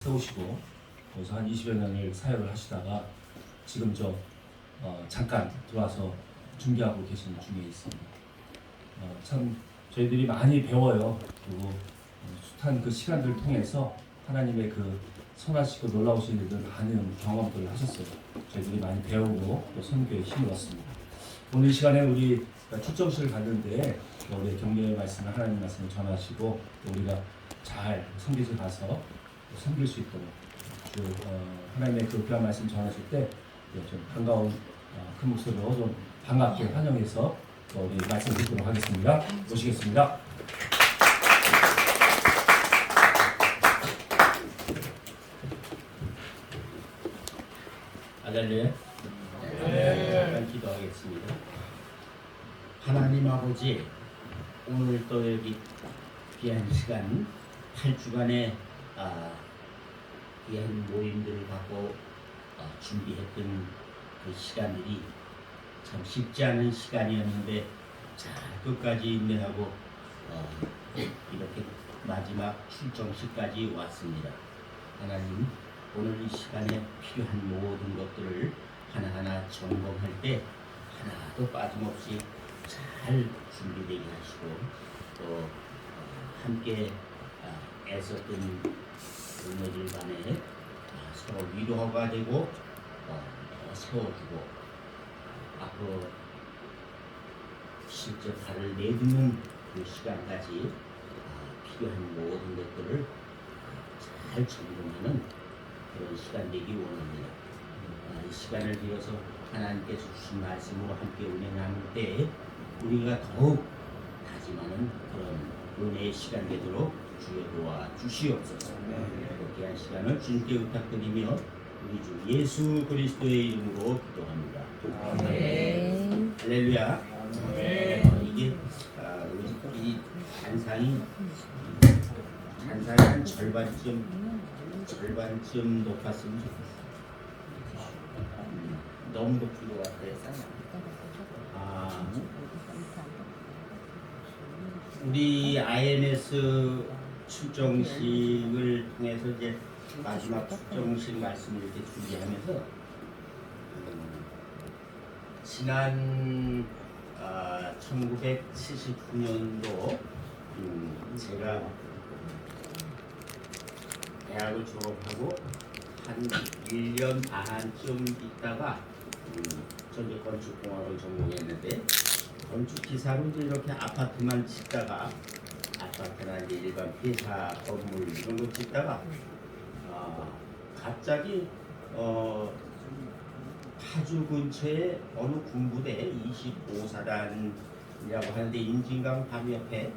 세우시고 거기서 한 20여 년을 사역을 하시다가 지금 잠깐 들어와서 준비하고 계신 중에 있습니다. 참 저희들이 많이 배워요. 그리고 숱한 그 시간들을 통해서 하나님의 그 선하시고 놀라우신 일들 많은 경험들을 하셨어요. 저희들이 많이 배우고 또 선교에 힘을 얻습니다. 오늘 이 시간에 우리 출정식을 갔는데 우리 경배의 말씀을 하나님 말씀을 전하시고 우리가 잘 선교지 가서 섬길 수 있도록 하나님의 그 귀한 말씀 전하실 때 좀 반가운 큰 목소리로 좀 반갑게 환영해서 우리 말씀 듣도록 하겠습니다. 모시겠습니다. 할렐루야. 잠깐 기도하겠습니다. 하나님 아버지, 오늘 또 여기 귀한 시간 8주간의 귀한 모임들을 갖고 준비했던 그 시간들이 참 쉽지 않은 시간이었는데 잘 끝까지 인내하고 이렇게 마지막 출정식까지 왔습니다. 하나님, 오늘 이 시간에 필요한 모든 것들을 하나하나 점검할 때 하나도 빠짐없이 잘 준비되게 하시고 또 함께 애썼던 은혜들 간에 서로 위로가 되고 세워주고 앞으로 실제 발을 내딛는 그 시간까지 필요한 모든 것들을 잘 점검하는 그런 시간 되기 원합니다. 이 시간을 빌어서 하나님께서 주신 말씀으로 함께 은혜 나눌 때 우리가 더욱 다짐하는 그런 은혜의 시간 되도록 주여 도와 주시옵소서. 귀한 시간을 주님께 부탁드리며 우리 주 예수 그리스도의 이름으로 기도합니다. 아멘. 할렐루야. 이게 이 잔상이 한 절반쯤 높았으면 좋겠어요. 너무 높은 것 같아요. 우리 IMS 출정식을 통해서 이제 마지막 출정식 말씀을 이렇게 준비하면서 지난 1979년도 제가 대학을 졸업하고 한 1년 반쯤 있다가 전제 건축공학을 전공했는데 건축기사로 이렇게 아파트만 짓다가 아파트나 이제 일반 회사 건물 이런 거 짓다가 갑자기 파주 근처에 어느 군부대 25사단이라고 하는데 임진강 바로 옆에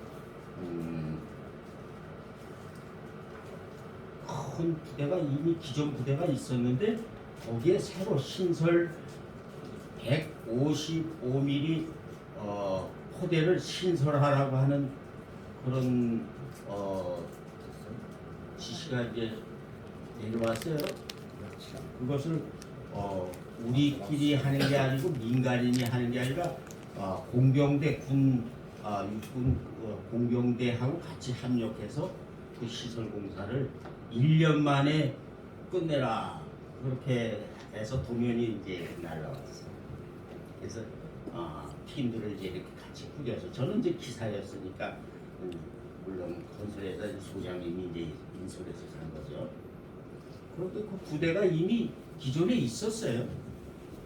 큰 부대가 이미 기존 부대가 있었는데 거기에 새로 신설 155mm 포대를 신설하라고 하는 그런 지시가 이제 내려왔어요. 그것을 우리끼리 하는 게 아니고 민간인이 하는 게 아니라 공병대 육군 공병대하고 같이 합력해서 그 시설 공사를 1년 만에 끝내라 그렇게 해서 도면이 이제 날라왔어요. 그래서 팀들을 이제 이렇게 같이 꾸려서 저는 이제 기사였으니까 물론 건설회사 소장님이 이제 인솔해서 산 거죠. 그런데 그 부대가 이미 기존에 있었어요.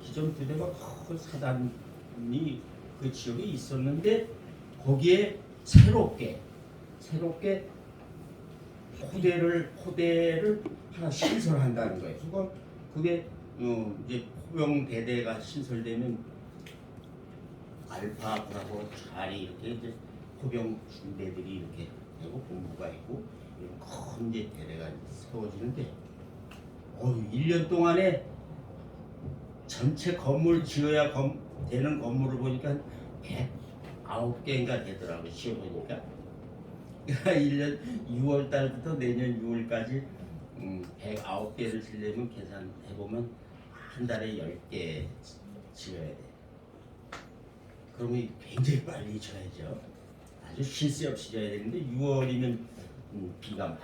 기존 부대가 큰 사단이 그 지역에 있었는데 거기에 새롭게 포대를 하나 신설한다는 거예요. 그게 이제 포병 대대가 신설되면 알파, 브라보, 차리 이렇게 이제 포병 중대들이 이렇게 되고 본부가 있고 이런 큰 이제 대대가 세워지는데 1년 동안에 전체 건물 지어야 되는 건물을 보니까 109개인가 되더라고요. 지어보니까 1년 6월 달부터 내년 6월까지 109개를 지려면 계산해보면 한 달에 10개 지어야 돼. 그러면 굉장히 빨리 지어야죠. 아주 쉴 새 없이 지어야 되는데 6월이면 비가 막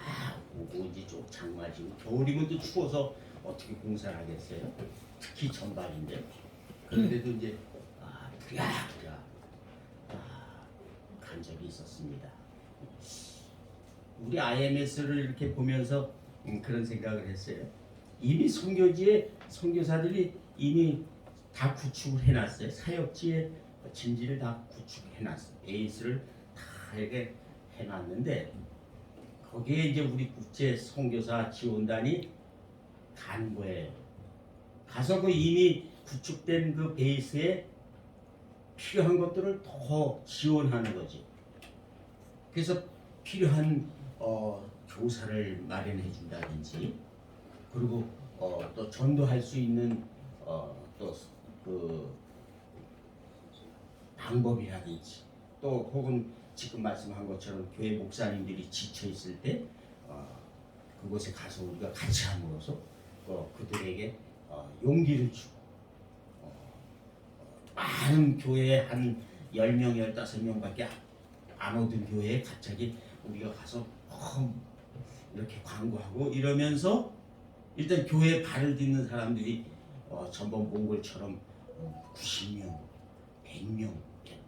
오고 이제 쭉 장마지고 겨울이면 또 추워서 어떻게 공사를 하겠어요? 특히 전반인데 그런데도 이제 부랴부랴 간 적이 있었습니다. 우리 IMS를 이렇게 보면서 그런 생각을 했어요. 이미 선교지에 선교사들이 이미 다 구축을 해놨어요. 사역지에 진지를 다 구축해놨어요. 베이스를 다 이렇게 해놨는데 거기에 이제 우리 국제 선교사 지원단이 간 거예요. 가서 그 이미 구축된 그 베이스에 필요한 것들을 더 지원하는 거지. 그래서 필요한 교사를 마련해 준다든지 그리고 또 전도할 수 있는 또 그 방법이라든지 또 혹은 지금 말씀한 것처럼 교회 목사님들이 지쳐 있을 때 그곳에 가서 우리가 같이 함으로써 그들에게 용기를 주고 많은 교회에 한 10명, 15명밖에 안 오던 교회에 갑자기 우리가 가서 이렇게 광고하고 이러면서 일단 교회에 발을 딛는 사람들이 전번 몽골처럼 90명, 100명,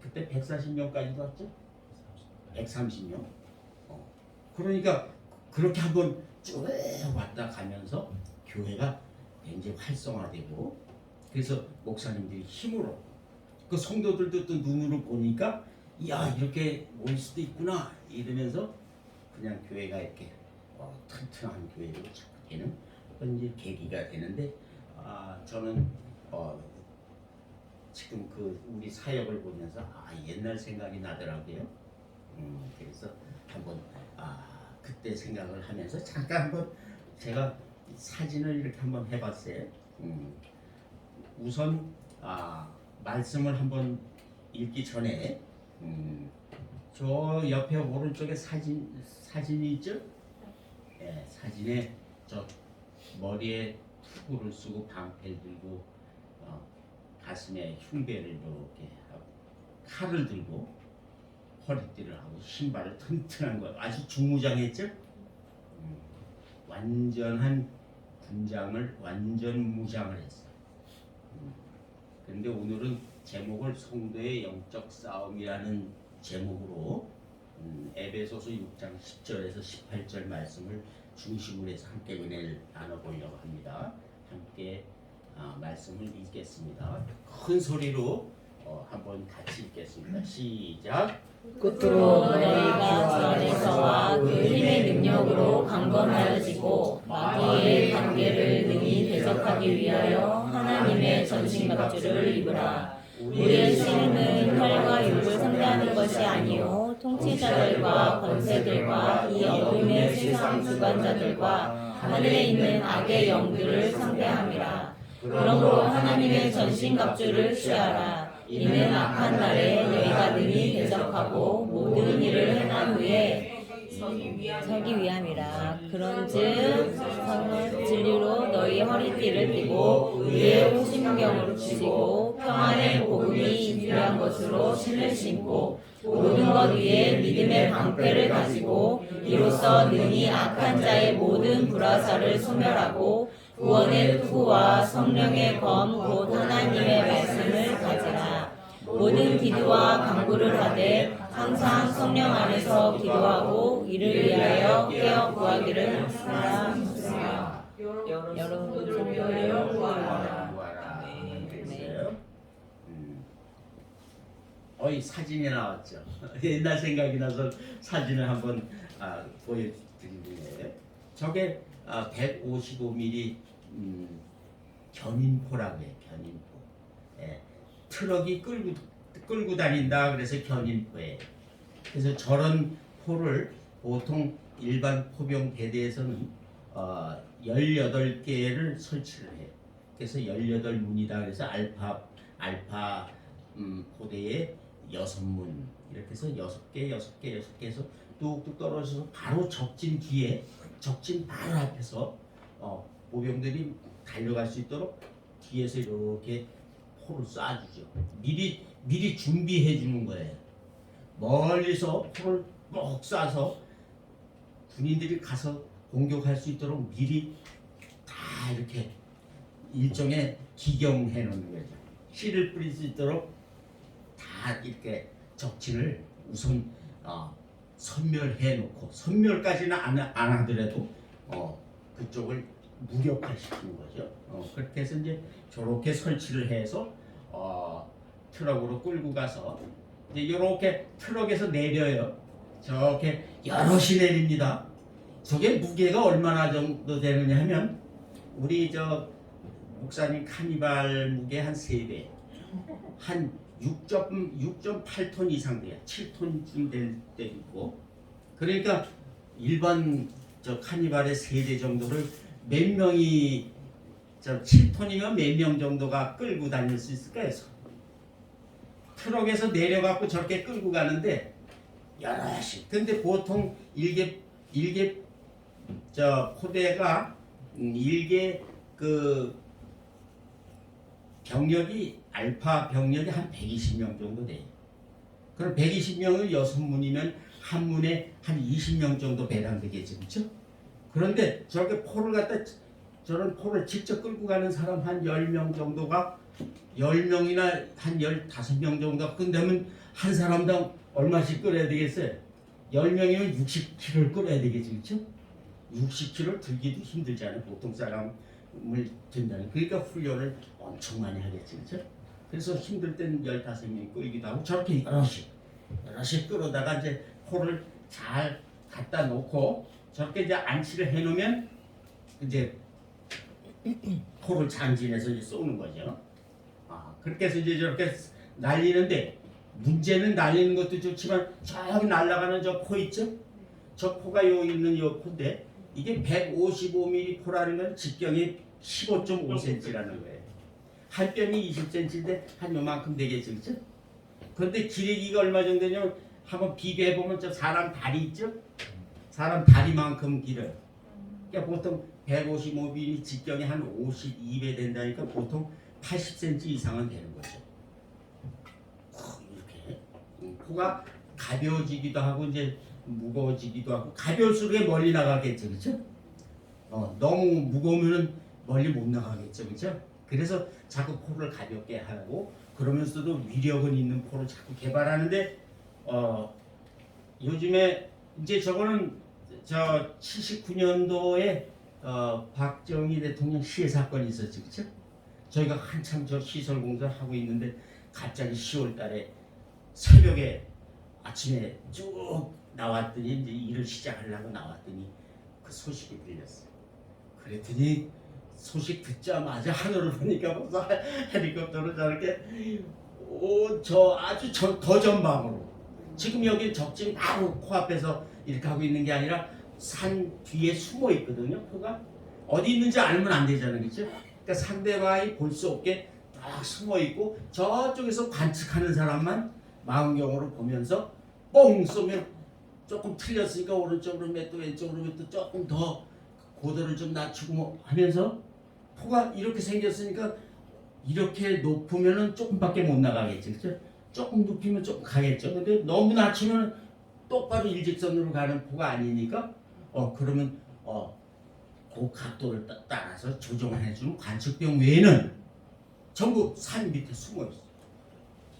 그때 140명까지도 왔죠? 130명. 그러니까 그렇게 한번 쭉 왔다 가면서 교회가 굉장히 활성화되고 그래서 목사님들이 힘으로 그 성도들도 또 눈으로 보니까 야 이렇게 모일 수도 있구나 이러면서 그냥 교회가 이렇게 튼튼한 교회로 자꾸 되는 그런 이제 계기가 되는데 저는 지금 그 우리 사역을 보면서 옛날 생각이 나더라고요. 그래서 한번 그때 생각을 하면서 잠깐 한번 제가 사진을 이렇게 한번 해봤어요. 우선 말씀을 한번 읽기 전에 저 옆에 오른쪽에 사진이 있죠? 네, 사진에 저 머리에 투구를 쓰고 방패를 들고 가슴에 흉배를 이렇게 하고 칼을 들고 허리띠를 하고 신발을 튼튼한 거 아주 중무장했죠? 완전한 군장을 완전 무장을 했어요. 그런데 오늘은 제목을 성도의 영적 싸움이라는 제목으로 에베소서 6장 10절에서 18절 말씀을 중심으로 해서 함께 은혜를 나눠보려고 합니다. 함께 말씀을 읽겠습니다. 큰 소리로 한번 같이 읽겠습니다. 시작. 끝으로 너희가 주 안에서와 그 힘의 능력으로 강건하여지고 마귀의 관계를 능히 대적하기 위하여 하나님의 전신갑주를 입으라. 우리의 승리는 혈과 육을 상대하는 것이 아니요 통치자들과 권세들과 이 어둠의 세상 주관자들과 하늘에 있는 악의 영들을 상대함이라. 그러므로 하나님의 전신갑주를 취하라. 이는 악한 날에 너희가 능히 대적하고 모든 일을 행한 후에 서기 위함이라. 그런즉 진리로 너희 허리띠를 띠고 의의 호심경을 주시고 평안의 복음이 유일한 것으로 신을 신고 모든 것 위에 믿음의 방패를 가지고 이로써 능히 악한 자의 모든 불화살을 소멸하고 구원의 투구와 성령의 검 곧 하나님의 말씀을 가지라. 모든 기도와 간구를 하되 항상 성령 안에서 기도하고 이를 위하여 깨어 구하기를 바랍니다. 여러분 성도여 구하라. 그랬어요. 이 사진이 나왔죠. 옛날 생각이 나서 사진을 한번 보여드리네요. 저게 155mm 견인포라고 해요. 견인포. 예, 트럭이 끌고 다닌다 그래서 견인포예요. 그래서 저런 포를 보통 일반 포병 대대에서는 18개를 설치를 해요. 그래서 18문이다 그래서 알파 포대에 6문 이렇게 해서 6개 해서 뚝뚝 떨어져서 바로 적진 뒤에 적진 바로 앞에서 보병들이 달려갈 수 있도록 뒤에서 이렇게 포를 쏴주죠. 미리 준비해 주는 거예요. 멀리서 포를 뻑 쏴서 군인들이 가서 공격할 수 있도록 미리 다 이렇게 일종의 기경해 놓는 거죠. 씨를 뿌릴 수 있도록 다 이렇게 적진을 우선 선멸해 놓고, 선멸까지는 안 하더라도 그쪽을 무력화시키는 거죠. 그렇게 해서 이제 저렇게 설치를 해서 트럭으로 끌고 가서 이제 이렇게 트럭에서 내려요. 저렇게 여럿이 내립니다. 저게 무게가 얼마나 정도 되느냐 하면 우리 저 목사님 카니발 무게 한 3배, 한 6.8톤 이상 돼요. 7톤쯤 될 때 있고. 그러니까 일반 저 카니발의 3대 정도를 몇 명이, 저 7톤이면 몇 명 정도가 끌고 다닐 수 있을까요? 트럭에서 내려갖고 저렇게 끌고 가는데 여럿이. 근데 보통 일개 저 포대가 일개 그 병력이 알파 병력이 한 120명 정도 돼요. 그럼 120명을 6문이면 한 문에 한 20명 정도 배당되겠죠, 그렇죠? 그런데 저렇게 포를 갖다 저런 포를 직접 끌고 가는 사람 한 10명 정도가 10명이나 한 15명 정도가 끝내면 한 사람당 얼마씩 끌어야 되겠어요? 10명이면 60kg를 끌어야 되겠죠, 그렇죠? 60kg 들기도 힘들잖아요. 보통 사람을 든다는. 그러니까 훈련을 엄청 많이 하겠지, 그렇죠? 그래서 힘들 땐 15명이 끌기도 하고 저렇게 여럿이 끌어다가 이제 포를 잘 갖다 놓고 저렇게 이제 안치를 해놓으면 이제 포를 장진해서 이제 쏘는 거죠. 그렇게 해서 이제 저렇게 날리는데 문제는 날리는 것도 좋지만 저기 날아가는 저 포 있죠? 저 포가 여기 있는 요 포인데 이게 155mm 포라는 건 직경이 15.5cm라는 거예요. 한 뼘이 20cm인데 한 요만큼 되겠죠, 그렇죠? 그런데 기레기가 얼마 정도 되냐면 한번 비교해 보면 저 사람 다리 있죠? 사람 다리만큼 길어요. 그러니까 보통 155mm 직경이 한 52배 된다니까 보통 80cm 이상은 되는 거죠. 이렇게 포가 가벼워지기도 하고 이제 무거워지기도 하고 가벼울수록 멀리 나가겠죠, 그렇죠? 너무 무거우면은 멀리 못 나가겠죠, 그렇죠? 그래서 자꾸 포를 가볍게 하고 그러면서도 위력은 있는 포를 자꾸 개발하는데 요즘에 이제 저거는 저 79년도에 박정희 대통령 시해 사건이 있었죠, 그렇죠? 저희가 한참 저 시설 공사를 하고 있는데 갑자기 10월달에 새벽에 아침에 쭉 나왔더니 이제 일을 시작하려고 나왔더니 그 소식이 들렸어요. 그랬더니 소식 듣자마자 하늘을 보니까 벌써 헬리콥터로 저렇게 저 아주 더 전방으로 지금 여기 적진 바로 코앞에서 이렇게 하고 있는 게 아니라 산 뒤에 숨어 있거든요. 포가 어디 있는지 알면 안 되잖아요, 그렇죠? 그러니까 상대방이 볼 수 없게 딱 숨어 있고 저쪽에서 관측하는 사람만 망원경으로 보면서 뻥 쏘면 조금 틀렸으니까 오른쪽으로 몇 도 왼쪽으로 몇 도 조금 더 고도를 좀 낮추고 뭐 하면서 포가 이렇게 생겼으니까 이렇게 높으면은 조금밖에 못 나가겠죠, 그렇죠? 조금 높이면 조금 가겠죠. 근데 너무 낮추면 똑바로 일직선으로 가는 포가 아니니까 그러면 그 각도를 따라서 조정해주는 관측병 외에는 전부 산 밑에 숨어 있어.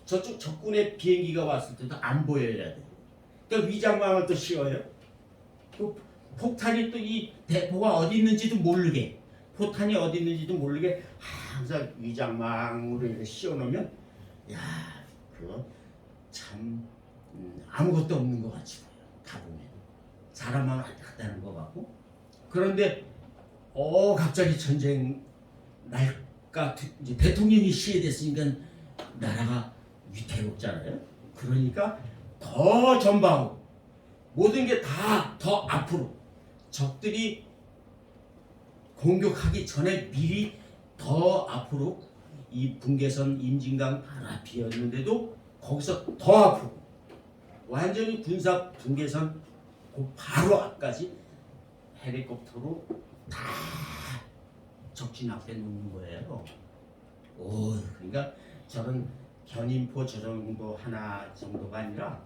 저쪽 적군의 비행기가 왔을 때도 안 보여야 돼. 그러니까 위장망을 또 씌워요. 그 폭탄이 또 이 대포가 어디 있는지도 모르게, 포탄이 어디 있는지도 모르게 항상 위장망으로 이렇게 씌워놓으면 야, 그거 참 아무것도 없는 것 같이 보여. 가보면 사람만 왔다는 것 같고. 그런데 갑자기 전쟁 날까 이제 대통령이 시해됐으니까 나라가 위태롭잖아요. 그러니까 더 전방으로 모든 게 다 더 앞으로 적들이 공격하기 전에 미리 더 앞으로 이 분계선 임진강 바로 앞이었는데도 거기서 더 앞으로 완전히 군사 분계선 그 바로 앞까지 헬리콥터로 다 적진 앞에 놓는 거예요. 그러니까 저런 견인포 저 정도 하나 정도가 아니라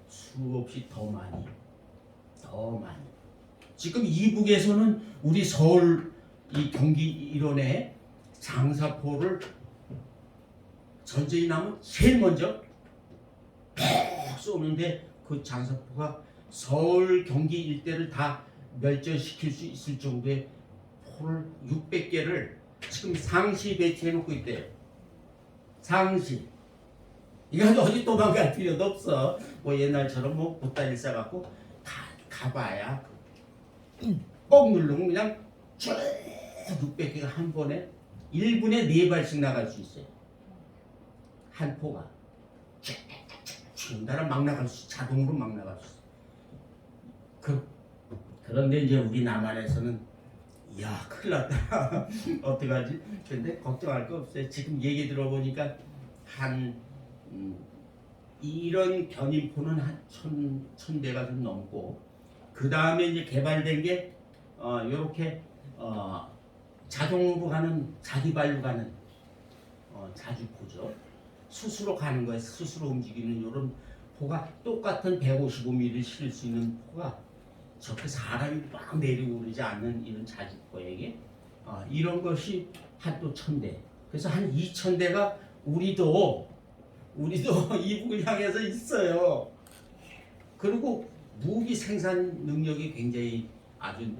수없이 더 많이 지금 이북에서는 우리 서울 이 경기 일원에 장사포를 전쟁이 나면 제일 먼저 퍽 쏘는데 그 장사포가 서울 경기 일대를 다 멸절시킬 수 있을 정도의 포를 600개를 지금 상시 배치해놓고 있대요. 상시. 이건 어디 도망갈 필요도 없어. 뭐 옛날처럼 뭐 보따리 싸갖고 가봐야 꼭 누르면 그냥 쭉 600개가 한 번에 1분에 4발씩 나갈 수 있어요. 한 포가 쭉 나라 막 나갈 수, 자동으로 막 나갈 수 있어요. 그런데 이제 우리 남한에서는 야 큰일 났다 어떡하지? 근데 걱정할 거 없어요. 지금 얘기 들어보니까 이런 견인포는 한 1000대가 좀 넘고, 그 다음에 이제 개발된 게 요렇게 자동으로 가는, 자기 발로 가는 자주포죠. 스스로 가는 거예요. 스스로 움직이는 이런 포가, 똑같은 155mm 실을 수 있는 포가 저렇게 사람이 막 내려오르지 않는 이런 자주포에게 이런 것이 한 또 1000대. 그래서 한 2000대가 우리도 이북을 향해서 있어요. 그리고 무기 생산 능력이 굉장히 아주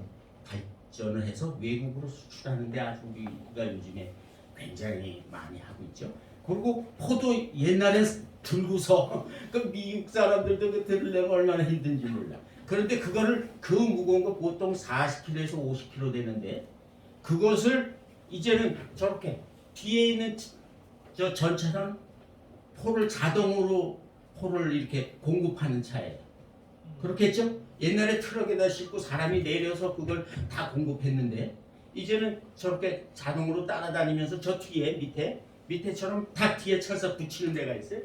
발전을 해서 외국으로 수출하는데 아주 우리가 요즘에 굉장히 많이 하고 있죠. 그리고 포도 옛날에 들고서 그 미국 사람들도 그 들으려면 얼마나 힘든지 몰라. 그런데 그거를 그 무거운 거 보통 40kg에서 50kg 되는데 그것을 이제는 저렇게 뒤에 있는 저 전차랑 포를 자동으로 포를 이렇게 공급하는 차예요. 그렇겠죠? 옛날에 트럭에다 싣고 사람이 내려서 그걸 다 공급했는데 이제는 저렇게 자동으로 따라다니면서 저 뒤에 밑에처럼 다 뒤에 쳐서 붙이는 데가 있어요.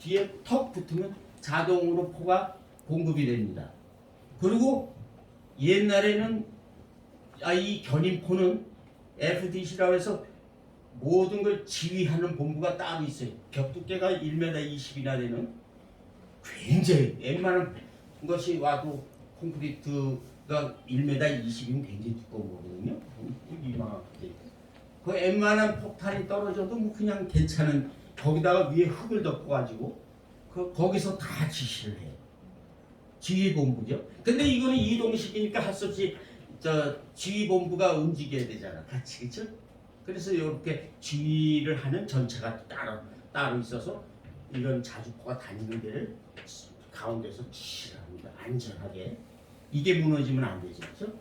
뒤에 턱 붙으면 자동으로 포가 공급이 됩니다. 그리고 옛날에는 이 견인포는 FDC라고 해서 모든 걸 지휘하는 본부가 따로 있어요. 벽두께가 1m 20이나 되는 굉장히 웬만한 것이 와도 콘크리트가 1m 20이면 굉장히 두꺼운 거거든요. 이만하게. 그 웬만한 폭탄이 떨어져도 뭐 그냥 괜찮은, 거기다가 위에 흙을 덮어가지고 거기서 다 지시를 해요. 지휘본부죠. 근데 이거는 이동식이니까 할 수 없이 지휘본부가 움직여야 되잖아. 같이, 그쵸? 그래서 이렇게 지휘를 하는 전차가 따로 있어서 이런 자주포가 다니는 데를 가운데서 지시를 합니다. 안전하게. 이게 무너지면 안 되죠. 그렇죠?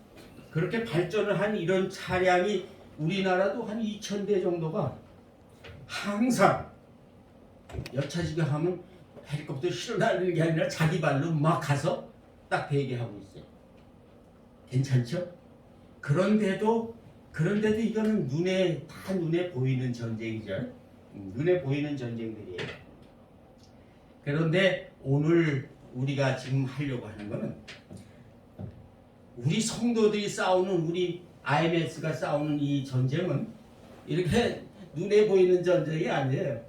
그렇게 발전을 한 이런 차량이 우리나라도 한 2000대 정도가 항상 여차지게 하면 헬리콥터 실어 날리는 게 아니라 자기 발로 막 가서 딱 대기하고 있어요. 괜찮죠? 그런데도 이거는 눈에 보이는 전쟁이죠. 눈에 보이는 전쟁들이에요. 그런데 오늘 우리가 지금 하려고 하는 거는 우리 성도들이 싸우는, 우리 IMS가 싸우는 이 전쟁은 이렇게 눈에 보이는 전쟁이 아니에요.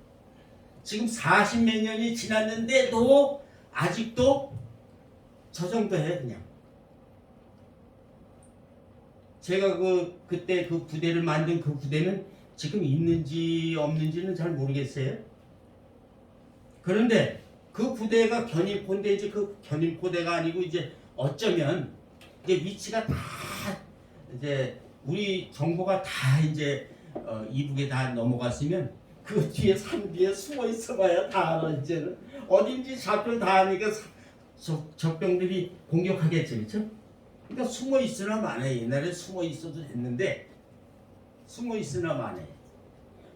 지금 40몇 년이 지났는데도 아직도 저 정도 해 그냥. 제가 그때 그 부대를 만든 그 부대는 지금 있는지 없는지는 잘 모르겠어요. 그런데 그 부대가 견인포인데 이제 그 견인포대가 아니고 이제 어쩌면 이제 위치가 다 이제 우리 정보가 다 이제 이북에 다 넘어갔으면 그 뒤에 산 뒤에 숨어 있어봐야 다 알아. 이제는 어딘지 좌표 다 아니까 적병들이 공격하겠죠, 그렇죠? 그러니까 숨어 있으나 마네. 옛날에 숨어 있어도 됐는데 숨어 있으나 마네.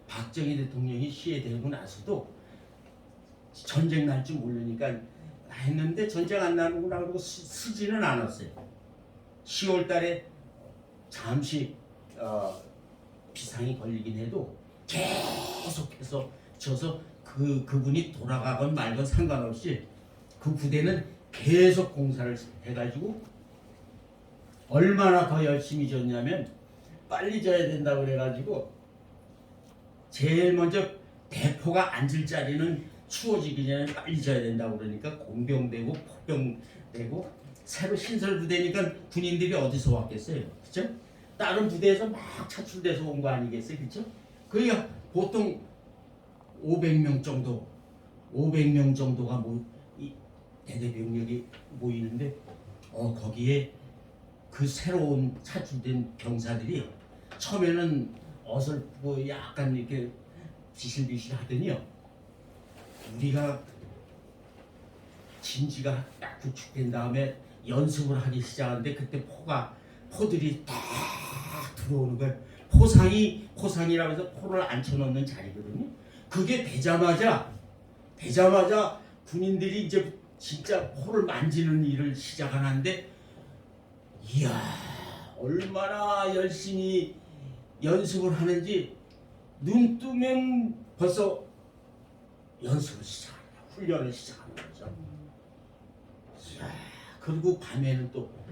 박정희 대통령이 시해되고 나서도 전쟁 날 줄 모르니까 했는데 전쟁 안 나는구나 그러고 쓰지는 않았어요. 10월 달에 잠시 비상이 걸리긴 해도 계속해서 져서 그분이 돌아가건 말건 상관없이 그 부대는 계속 공사를 해가지고 얼마나 더 열심히 졌냐면 빨리 져야 된다고 그래가지고 제일 먼저 대포가 앉을 자리는 추워지기 전에 빨리 져야 된다고 그러니까 공병되고 포병되고 새로 신설 부대니까 군인들이 어디서 왔겠어요, 그렇죠? 다른 부대에서 막 차출돼서 온 거 아니겠어요, 그렇죠? 그러니까 보통 500명 정도, 500명 정도가 이 대대병력이 모이는데, 거기에 그 새로운 차출된 병사들이 처음에는 어설프고 약간 이렇게 비실비실 하더니요, 우리가 진지가 딱 구축된 다음에 연습을 하기 시작하는데 그때 포들이 딱 들어오는 거예요. 포상이라고 해서 포를 앉혀놓는 자리거든요. 그게 되자마자 군인들이 이제 진짜 포를 만지는 일을 시작하는데, 이야, 얼마나 열심히 연습을 하는지 눈 뜨면 벌써 연습을 시작하는 거야. 훈련을 시작하는 거죠. 이야, 그리고 밤에는 또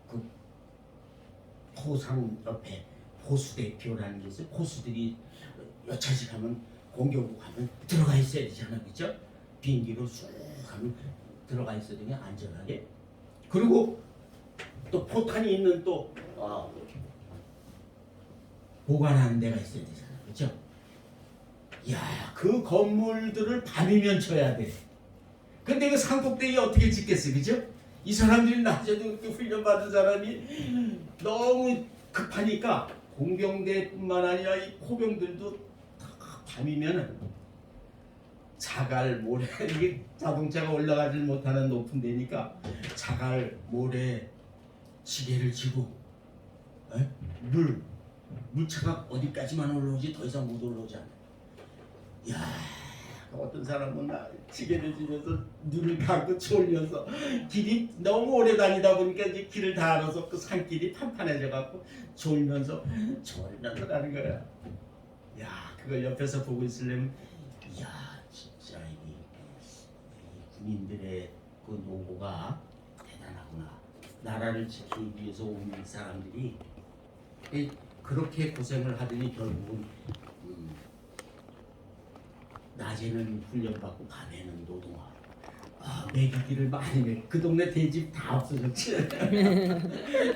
그 포상 옆에 포수대표라는 게 있어요. 포수들이 여차지 가면 공격국 가면 들어가 있어야 되잖아, 그죠? 비행기로 쑥 가면 들어가 있어야 되냐, 안전하게. 그리고 또 포탄이 있는 또 보관하는 데가 있어야 되잖아, 그죠? 야, 그 건물들을 밤이면 쳐야 돼. 근데 그 산꼭대기 어떻게 짓겠어, 그죠? 이 사람들이 낮에도 그렇게 훈련받은 사람이 너무 급하니까 공병대뿐만 아니라 이 포병들도 밤이면은 자갈, 모래, 이게 자동차가 올라가지 못하는 높은 데니까 자갈, 모래, 지게를 지고 물차가 어디까지만 올라오지 더 이상 못 올라오잖아. 야, 어떤 사람은 지게를 지면서 눈을 감고 졸려서 길이 너무 오래 다니다 보니까 이제 길을 다 알아서 그 산길이 판판해져 갖고 졸면서 가는 거야. 야, 그걸 옆에서 보고 있으려면, 야, 진짜 이 군인들의 그 노고가 대단하구나. 나라를 지키기 위해서 온 사람들이 그렇게 고생을 하더니 결국은 낮에는 훈련받고 밤에는 노동하고. 먹이기를 많이 해. 그 동네 돼지 다 없어졌지.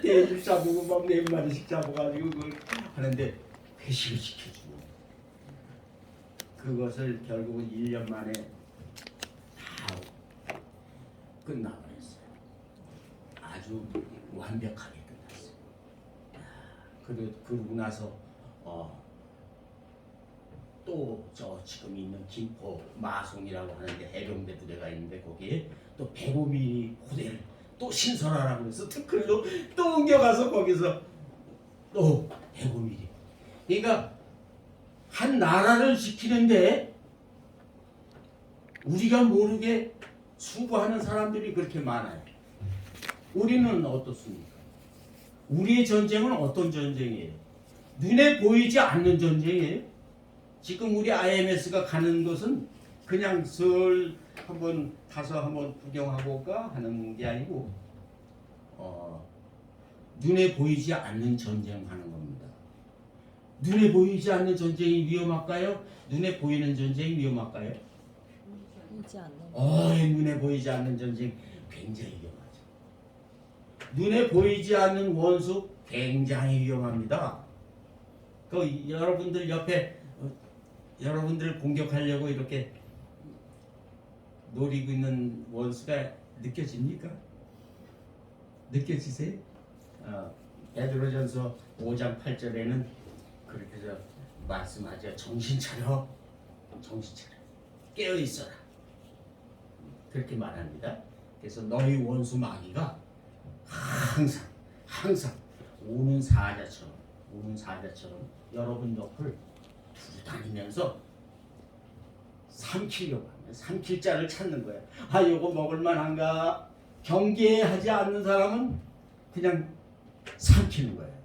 돼지 잡고 막 4마리씩 잡아가지고 그걸 하는데 회식을 시켜주고, 그것을 결국은 1년 만에 다 끝나버렸어요. 아주 완벽하게 끝났어요. 그러고 나서 또 저 지금 있는 김포 마송이라고 하는데 해병대 부대가 있는데 거기에 또 105mm 부대를 또 신설하라고 해서 특클로 또 옮겨가서 거기서 또 105mm. 그러니까 한 나라를 지키는데 우리가 모르게 수고하는 사람들이 그렇게 많아요. 우리는 어떻습니까? 우리의 전쟁은 어떤 전쟁이에요? 눈에 보이지 않는 전쟁이에요. 지금 우리 IMS가 가는 것은 그냥 슬 한번 가서 한번 구경하고 올까 하는 게 아니고 눈에 보이지 않는 전쟁 하는 겁니다. 눈에 보이지 않는 전쟁이 위험할까요? 눈에 보이는 전쟁이 위험할까요? 보이지 않는. 눈에 보이지 않는 전쟁 굉장히 위험하죠. 눈에 보이지 않는 원수 굉장히 위험합니다. 그 여러분들 옆에 여러분들을 공격하려고 이렇게 노리고 있는 원수가 느껴집니까? 느껴지세요? 베드로전서 5장 8절에는 그렇게 해서 말씀하죠. 정신 차려, 깨어 있어라. 그렇게 말합니다. 그래서 너희 원수 마귀가 항상 오는 사자처럼 여러분 옆을 다니면서 삼키려고 하면 삼킬 자를 찾는 거예요. 이거 먹을만한가? 경계하지 않는 사람은 그냥 삼키는 거예요.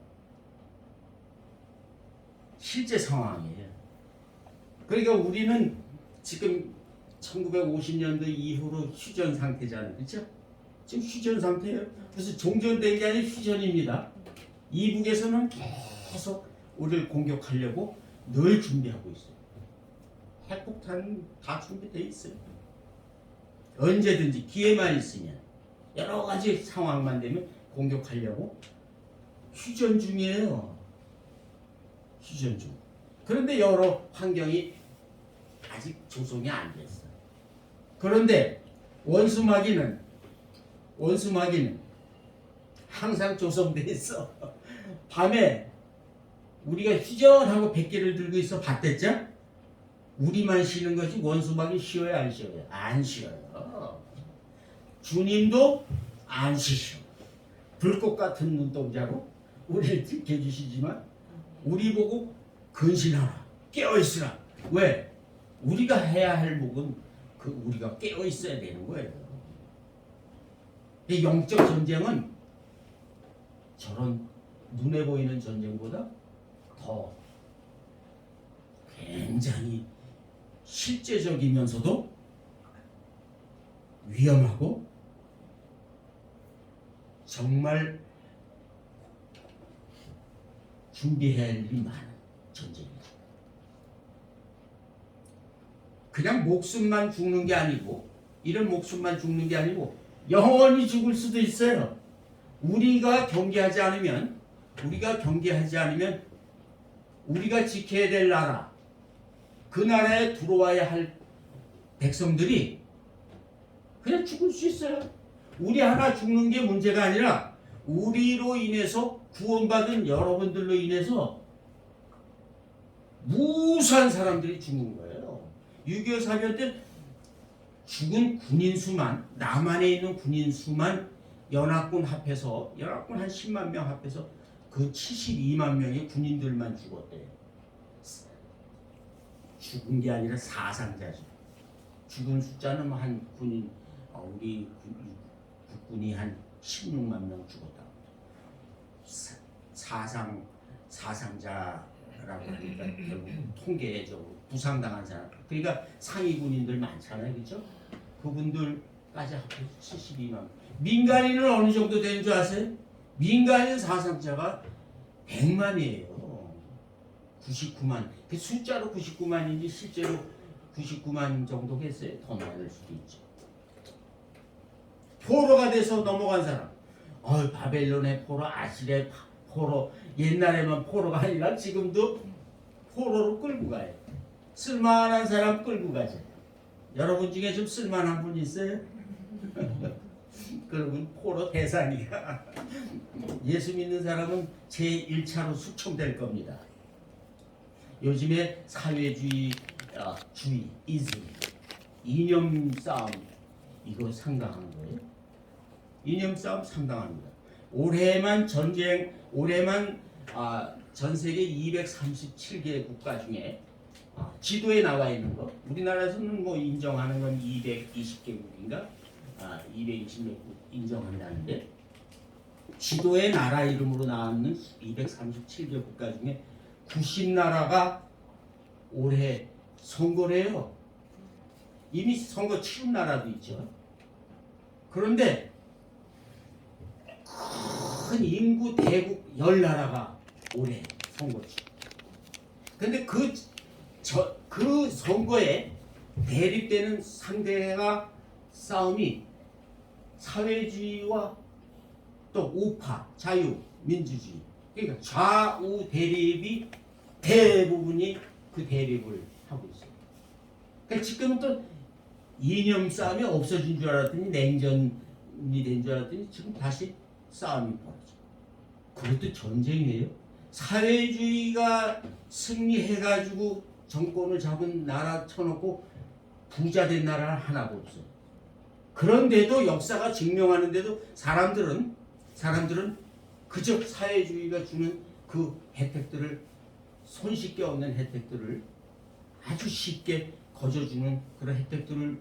실제 상황이에요. 그러니까 우리는 지금 1950년도 이후로 휴전 상태잖아요. 그렇죠? 지금 휴전 상태예요. 그래서 종전된 게 아니라 휴전입니다. 이북에서는 계속 우리를 공격하려고 늘 준비하고 있어요. 핵폭탄 다 준비되어 있어요. 언제든지 기회만 있으면 여러 가지 상황만 되면 공격하려고 휴전 중이에요. 휴전 중. 그런데 여러 환경이 아직 조성이 안 됐어. 그런데 원수마귀는 항상 조성돼 있어. 밤에 우리가 휴전하고 백개를 들고 있어 봤댔죠? 우리만 쉬는 것이 원수마귀 쉬어요, 안 쉬어요? 안 쉬어요. 주님도 안 쉬셔. 불꽃 같은 눈동자로 우리를 지켜주시지만 우리 보고 근신하라, 깨어있으라. 왜? 우리가 해야 할 목은 우리가 깨어있어야 되는 거예요. 이 영적 전쟁은 저런 눈에 보이는 전쟁보다 더 굉장히 실제적이면서도 위험하고 정말 준비해야 할 일이 많은 전쟁이죠. 그냥 목숨만 죽는 게 아니고 이런 목숨만 죽는 게 아니고 영원히 죽을 수도 있어요. 우리가 경계하지 않으면 우리가 지켜야 될 나라, 그 나라에 들어와야 할 백성들이 그냥 죽을 수 있어요. 우리 하나 죽는 게 문제가 아니라 우리로 인해서 구원받은 여러분들로 인해서 무수한 사람들이 죽는 거예요. 6.25 사변 때 죽은 군인 수만, 남한에 있는 군인 수만 연합군 한 10만 명 합해서 그 72만 명의 군인들만 죽었대요. 죽은 게 아니라 사상자죠. 죽은 숫자는 한 군인, 우리 국군이 한 16만 명 죽었다. 사상자라고 하니까 결국 통계적으로 부상당한 사람. 그러니까 상위 군인들 많잖아요, 그렇죠? 그분들까지 합해서 72만. 민간인은 어느 정도 되는 줄 아세요? 민간인 사상자가 100만이에요. 99만. 그 숫자로 99만인지 실제로 99만 정도 했어요. 더 많을 수도 있죠. 포로가 돼서 넘어간 사람. 바벨론의 포로, 아실의 포로. 옛날에만 포로가 아니라 지금도 포로로 끌고 가요. 쓸만한 사람 끌고 가죠. 여러분 중에 좀 쓸만한 분 있어요? 그러면 포로 대상이야. 예수 믿는 사람은 제1차로 숙청될 겁니다. 요즘에 사회주의, 이즘, 이념 싸움, 이거 상당한 거예요. 이념 싸움 상당합니다. 올해만 전 세계 237개 국가 중에 지도에 나와 있는 거, 우리나라에서는 뭐 인정하는 건 220개국인가, 220개국 인정한다는데, 지도의 나라 이름으로 나왔는 237개 국가 중에 90나라가 올해 선거래요. 이미 선거 치른 나라도 있죠. 그런데 큰 인구 대국 10나라가 올해 선거 치르. 근데 그 선거에 대립되는 상대가 싸움이 사회주의와 또 우파, 자유, 민주주의. 그러니까 좌우 대립이 대부분이 그 대립을 하고 있어요. 그러니까 지금은 또 이념 싸움이 없어진 줄 알았더니 냉전이 된 줄 알았더니 지금 다시 싸움이 벌어져. 그것도 전쟁이에요. 사회주의가 승리해가지고 정권을 잡은 나라 쳐놓고 부자 된 나라는 하나도 없어요. 그런데도 역사가 증명하는데도 사람들은 그저 사회주의가 주는 그 혜택들을, 손쉽게 얻는 혜택들을 아주 쉽게 거저주는 그런 혜택들을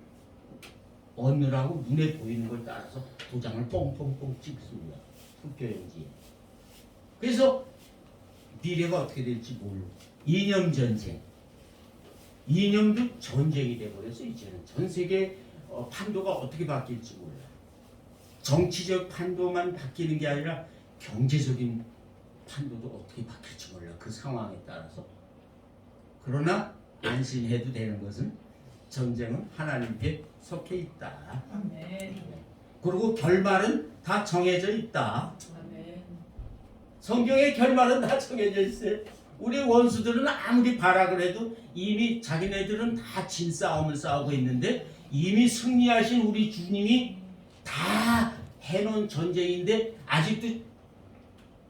얻느라고 눈에 보이는 걸 따라서 도장을 뻥뻥뻥 찍습니다. 투표용지에. 그래서 미래가 어떻게 될지 모르고 이념 전쟁, 이념도 전쟁이 돼버렸어. 이제는 전 세계 판도가 어떻게 바뀔지 몰라. 정치적 판도만 바뀌는 게 아니라 경제적인 판도도 어떻게 바뀔지 몰라. 그 상황에 따라서. 그러나 안심해도 되는 것은 전쟁은 하나님께 속해 있다. 아멘. 그리고 결말은 다 정해져 있다. 아멘. 성경의 결말은 다 정해져 있어요. 우리 원수들은 아무리 발악을 해도 이미 자기네들은 다 진 싸움을 싸우고 있는데 이미 승리하신 우리 주님이 다 해놓은 전쟁인데 아직도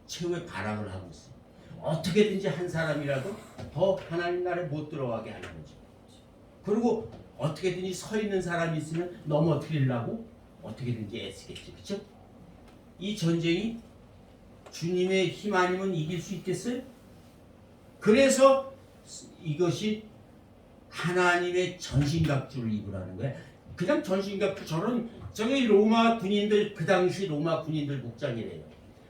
최후의 발악을 하고 있어요. 어떻게든지 한 사람이라도 더 하나님 나라에 못 들어가게 하는 거죠. 그리고 어떻게든지 서 있는 사람이 있으면 넘어뜨리려고 어떻게든지 애쓰겠죠. 그렇죠? 이 전쟁이 주님의 힘 아니면 이길 수 있겠어요? 그래서 이것이 하나님의 전신갑주를 입으라는 거야. 그냥 전신갑주 저기 로마 군인들 그 당시 로마 군인들 복장이래요.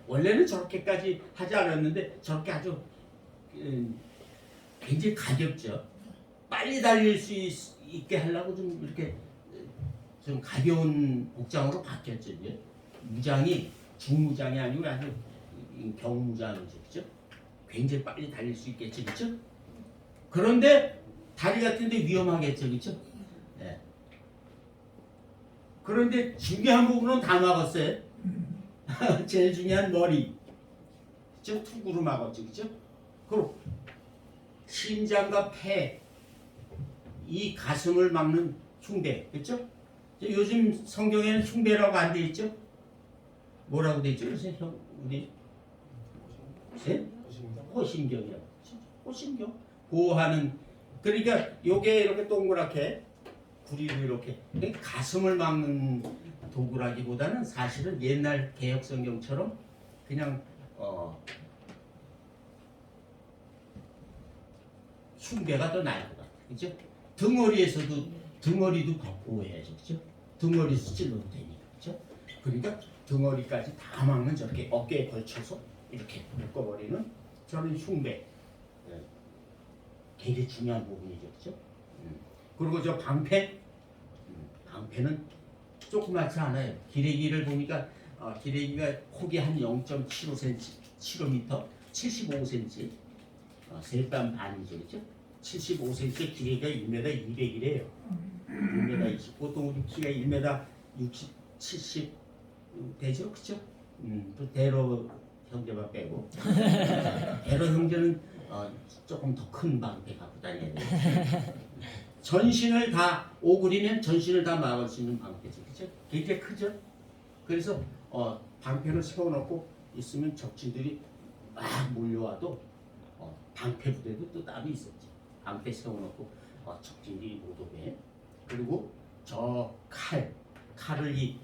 원래는 저렇게까지 하지 않았는데 저렇게 아주 굉장히 가볍죠. 빨리 달릴 수 있게 하려고 좀 이렇게 좀 가벼운 복장으로 바뀌었죠. 이제. 무장이 중무장이 아니고 아주 경무장이죠. 그죠? 굉장히 빨리 달릴 수 있겠죠. 그죠? 그런데 다리 같은데 위험하겠죠. 그죠? 네. 그런데 중요한 부분은 다 막았어요. 제일 중요한 머리. 그죠? 투구로 막았죠. 그죠? 그리고 심장과 폐, 이 가슴을 막는 흉배. 그죠? 요즘 성경에는 흉배라고 안 돼 있죠? 뭐라고 돼 있죠? 요새 우리 네? 호신경이요. 호신경. 보호하는. 그러니까 요게 이렇게 동그랗게 구리로 이렇게 가슴을 막는 도구라기보다는 사실은 옛날 개혁 성경처럼 그냥 흉배가 더 나을 것 같아요. 그죠? 등어리도 보호해야죠. 그죠? 등어리에서 찔러도 되니까. 그죠? 그러니까 등어리까지 다 막는 저렇게 어깨에 걸쳐서 이렇게 묶어버리는 저런 흉배. 굉장히 중요한 부분이죠. 그죠? 그리고 저 방패. 방패는 조그맣지 않아요. 기레기를 보니까 기레기가 폭이 한 0.75cm, 7m, 75cm, 셋반 반이죠. 그죠? 75cm 기레기가 1m 200이래요. 1m 20. 보통 우리 키가 1m 60, 70 되죠. 그죠? 또 대로 형제만 빼고. 대로 형제는 조금 더 큰 방패 갖고 다녀야 돼요. 전신을 다 오그리면 전신을 다 막을 수 있는 방패죠. 그죠? 굉장히 크죠? 그래서 방패를 세워놓고 있으면 적진들이 막 몰려와도 방패 부대도 또 따로 있었죠. 방패 세워놓고 적진들이 못 오게. 그리고 저 칼을 이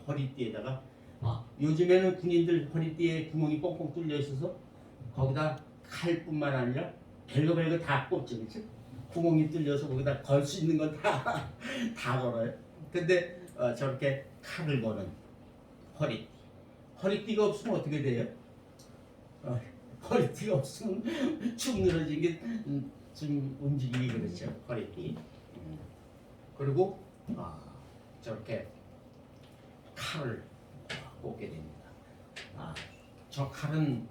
허리띠에다가 요즘에는 군인들 허리띠에 구멍이 뻥뻥 뚫려 있어서 거기다 칼뿐만 아니라 별거 다 꼽죠. 그렇죠? 구멍이 뚫려서 거기다 걸 수 있는 건 다 걸어요. 근데 저렇게 칼을 거는 허리띠가 없으면 어떻게 돼요? 허리띠가 없으면 축 늘어진 게 좀 움직이기 그렇죠. 허리띠. 그리고 저렇게 칼을 꽂게 됩니다. 저 칼은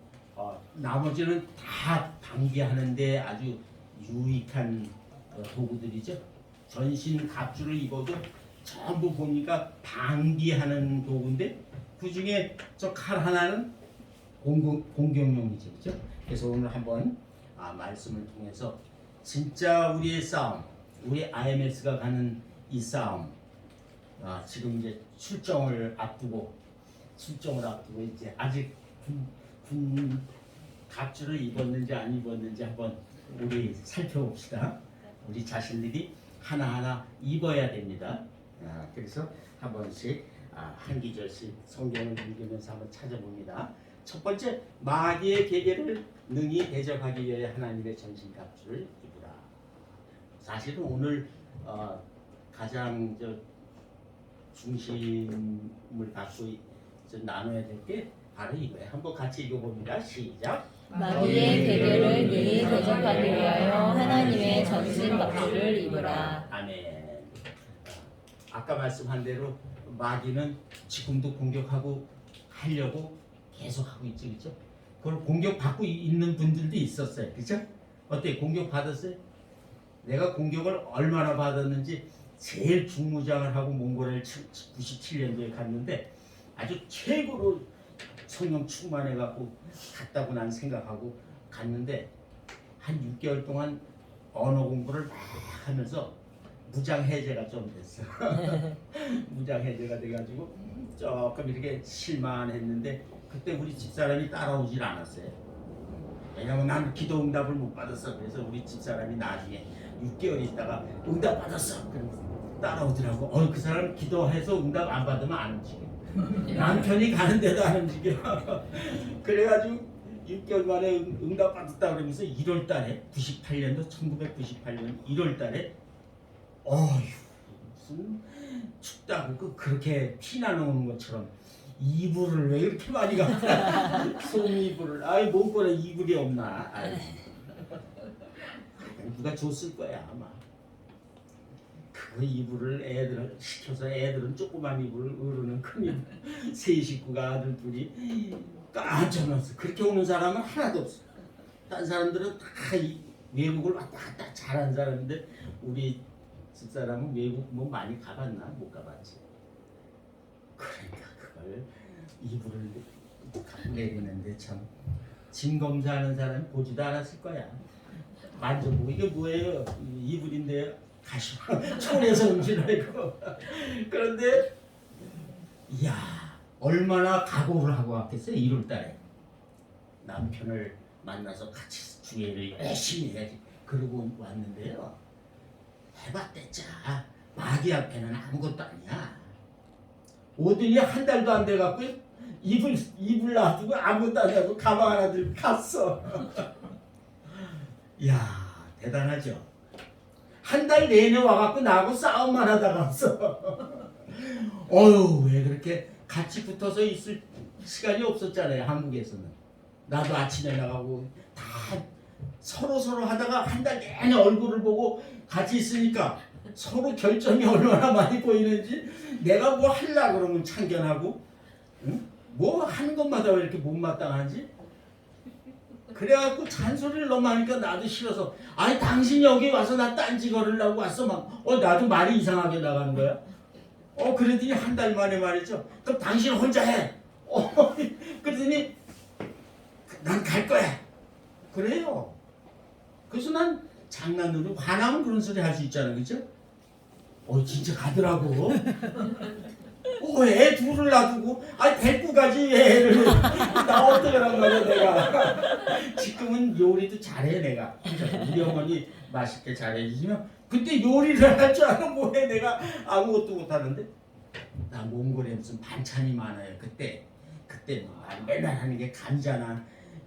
나머지는 다 방비하는데 아주 유익한 도구들이죠. 전신 갑주를 입어도 전부 보니까 방비하는 도구인데 그 중에 저 칼 하나는 공격용이죠. 그렇죠? 그래서 오늘 한번 말씀을 통해서 진짜 우리의 싸움, 우리 IMS가 가는 이 싸움, 지금 이제 출정을 앞두고 이제 아직 군 갑주를 입었는지 안 입었는지 한번 우리 살펴봅시다. 우리 자신들이 하나하나 입어야 됩니다. 그래서 한 번씩 한 기절씩 성경을 읽으면서 한번 찾아봅니다. 첫 번째, 마귀의 계계를 능히 대적하기 위해 하나님의 전신갑주를 입으라. 사실은 오늘 가장 중심을 갖고 나눠야 될 게 바로 이거예요. 한번 같이 읽어봅니다. 시작. 마귀의 계계를 능히 대적하기 위하여 하나님의 전신갑주를 입으라. 아멘. 아까 말씀한 대로 마귀는 지금도 공격하고 하려고 계속 하고 있죠, 그렇죠? 그걸 공격받고 있는 분들도 있었어요, 그렇죠? 어때? 공격 받았어요? 내가 공격을 얼마나 받았는지 제일 중무장을 하고 몽골에 97년도에 갔는데 아주 최고로 성령 충만해갖고 갔다고 난 생각하고 갔는데 한 6개월 동안 언어 공부를 막 하면서 무장 해제가 좀 됐어. 무장 해제가 돼가지고 조금 이렇게 실망했는데 그때 우리 집사람이 따라오질 않았어요. 왜냐면 난 기도 응답을 못 받았어. 그래서 우리 집사람이 나중에 6개월 있다가 응답 받았어. 그래서 따라오더라고. 그 사람 기도해서 응답 안 받으면 안 움직여. 남편이 가는데도 안 움직여. 그래가지고 6개월 만에 응답 받았다 그러면서 1월 달에 98년도 1998년 1월 달에 무슨 춥다고 그렇게 피나 놓는 것처럼 이불을 왜 이렇게 많이 갖다 솜이불을 몽골에 이불이 없나. 누가 줬을 거야 아마. 그 이불을 애들을 시켜서 애들은 조그만 이불을 어른은 큰 이불 세 식구가 아들 둘이 깜짝놀랐어. 그렇게 오는 사람은 하나도 없어. 딴 사람들은 다 외국을 왔다 갔다 잘한 사람인데 우리 집사람은 외국 뭐 많이 가봤나? 못 가봤지. 그러니까 그걸 이불을 갖고 내리는데 참 짐 검사하는 사람이 보지도 않았을 거야. 만져보고 이게 뭐예요? 이불인데 가시마 손에서 음식하고. 그런데 이야 얼마나 각오를 하고 왔겠어요. 1월달에 남편을 만나서 같이 주례를 열심히 해야지 그러고 왔는데요. 해봤댔자 마귀 앞에는 아무것도 아니야. 오더니 한 달도 안 돼갖고 이불 놔두고 아무것도 안 하고 가방 하나 들고 갔어. 이야 대단하죠. 한 달 내내 와갖고 나하고 싸움만 하다 갔어. 왜 그렇게 같이 붙어서 있을 시간이 없었잖아요. 한국에서는. 나도 아침에 나가고 다 서로 하다가 한 달 내내 얼굴을 보고 같이 있으니까 서로 결점이 얼마나 많이 보이는지 내가 뭐 하려고 그러면 참견하고 응? 뭐 하는 것마다 왜 이렇게 못마땅하지? 그래갖고 잔소리를 너무 하니까 나도 싫어서 당신 여기 와서 나 딴지 걸으려고 왔어 막 나도 말이 이상하게 나가는 거야. 그러더니 한 달 만에 말이죠. 그럼 당신 혼자 해. 그러더니 난 갈 거야. 그래요. 그래서 난 장난으로 화나면 그런 소리 할 수 있잖아, 그죠? 진짜 가더라고. 애 둘을 놔두고 데리고 가지 애를. 나 어떡하란 말이야 내가. 지금은 요리도 잘해 내가. 우리 어머니 맛있게 잘해주시면 그때 요리를 할 줄 알아. 뭐해 내가 아무것도 못하는데. 나 몽골에 무슨 반찬이 많아요. 그때 맨날 하는 게 감자나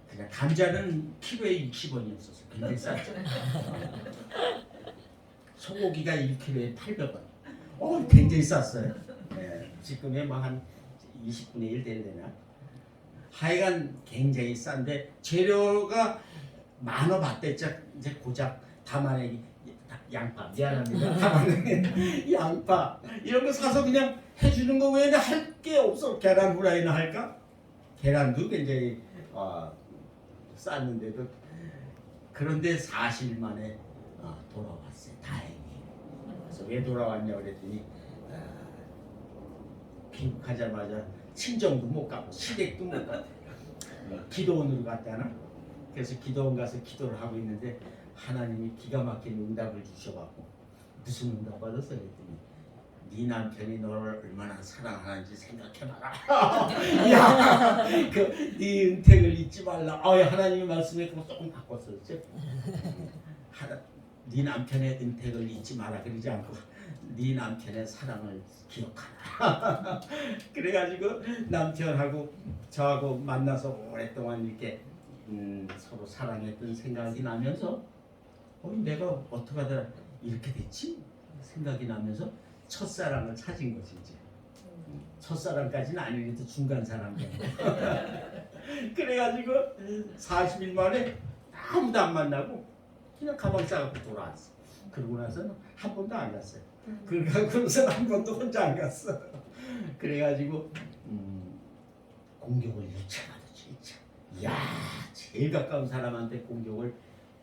그냥 감자는 키로에 60원이었었어. 굉장히 쌌죠. 소고기가 1kg에 800원. 굉장히 쌌어요. 네, 지금에 뭐 한 20분의 1 되려나. 하여간 굉장히 싼데 재료가 만원 받댔자 이제 고작 담아내기 양파 미안합니다. 담아내기 양파 이런 거 사서 그냥 해주는 거 외에는 할 게 없어. 계란 후라이나 할까? 계란도 굉장히 쌌는데도 그런데 40일 만에 돌아왔어요. 다행히. 그래서 왜 돌아왔냐 그랬더니 귀국하자마자 친정도 못 가고 시댁도 못 가고 기도원으로 갔잖아. 그래서 기도원 가서 기도를 하고 있는데 하나님이 기가 막힌 응답을 주셔갖고 무슨 응답 받았어 그랬더니 네 남편이 너를 얼마나 사랑하는지 생각해봐라. 네 은택을 잊지 말라. 하나님의 말씀에 그거 조금 바꿨었죠. 네 남편의 은택을 잊지 마라 그러지 않고 네 남편의 사랑을 기억하라. 그래가지고 남편하고 저하고 만나서 오랫동안 이렇게 서로 사랑했던 생각이 나면서 내가 어떻게 하다 이렇게 됐지? 생각이 나면서 첫사랑을 찾은 거지 이제. 첫사랑까지는 아니어도 중간 사랑 정도. 그래가지고 40일 만에 아무도 안 만나고 그냥 가방 싸갖고 돌아왔어. 그러고 나서는 한 번도 안 갔어요. 그러고서 한 번도 혼자 안 갔어. 그래가지고 공격을 2차 받았지. 2차. 이야 제일 가까운 사람한테 공격을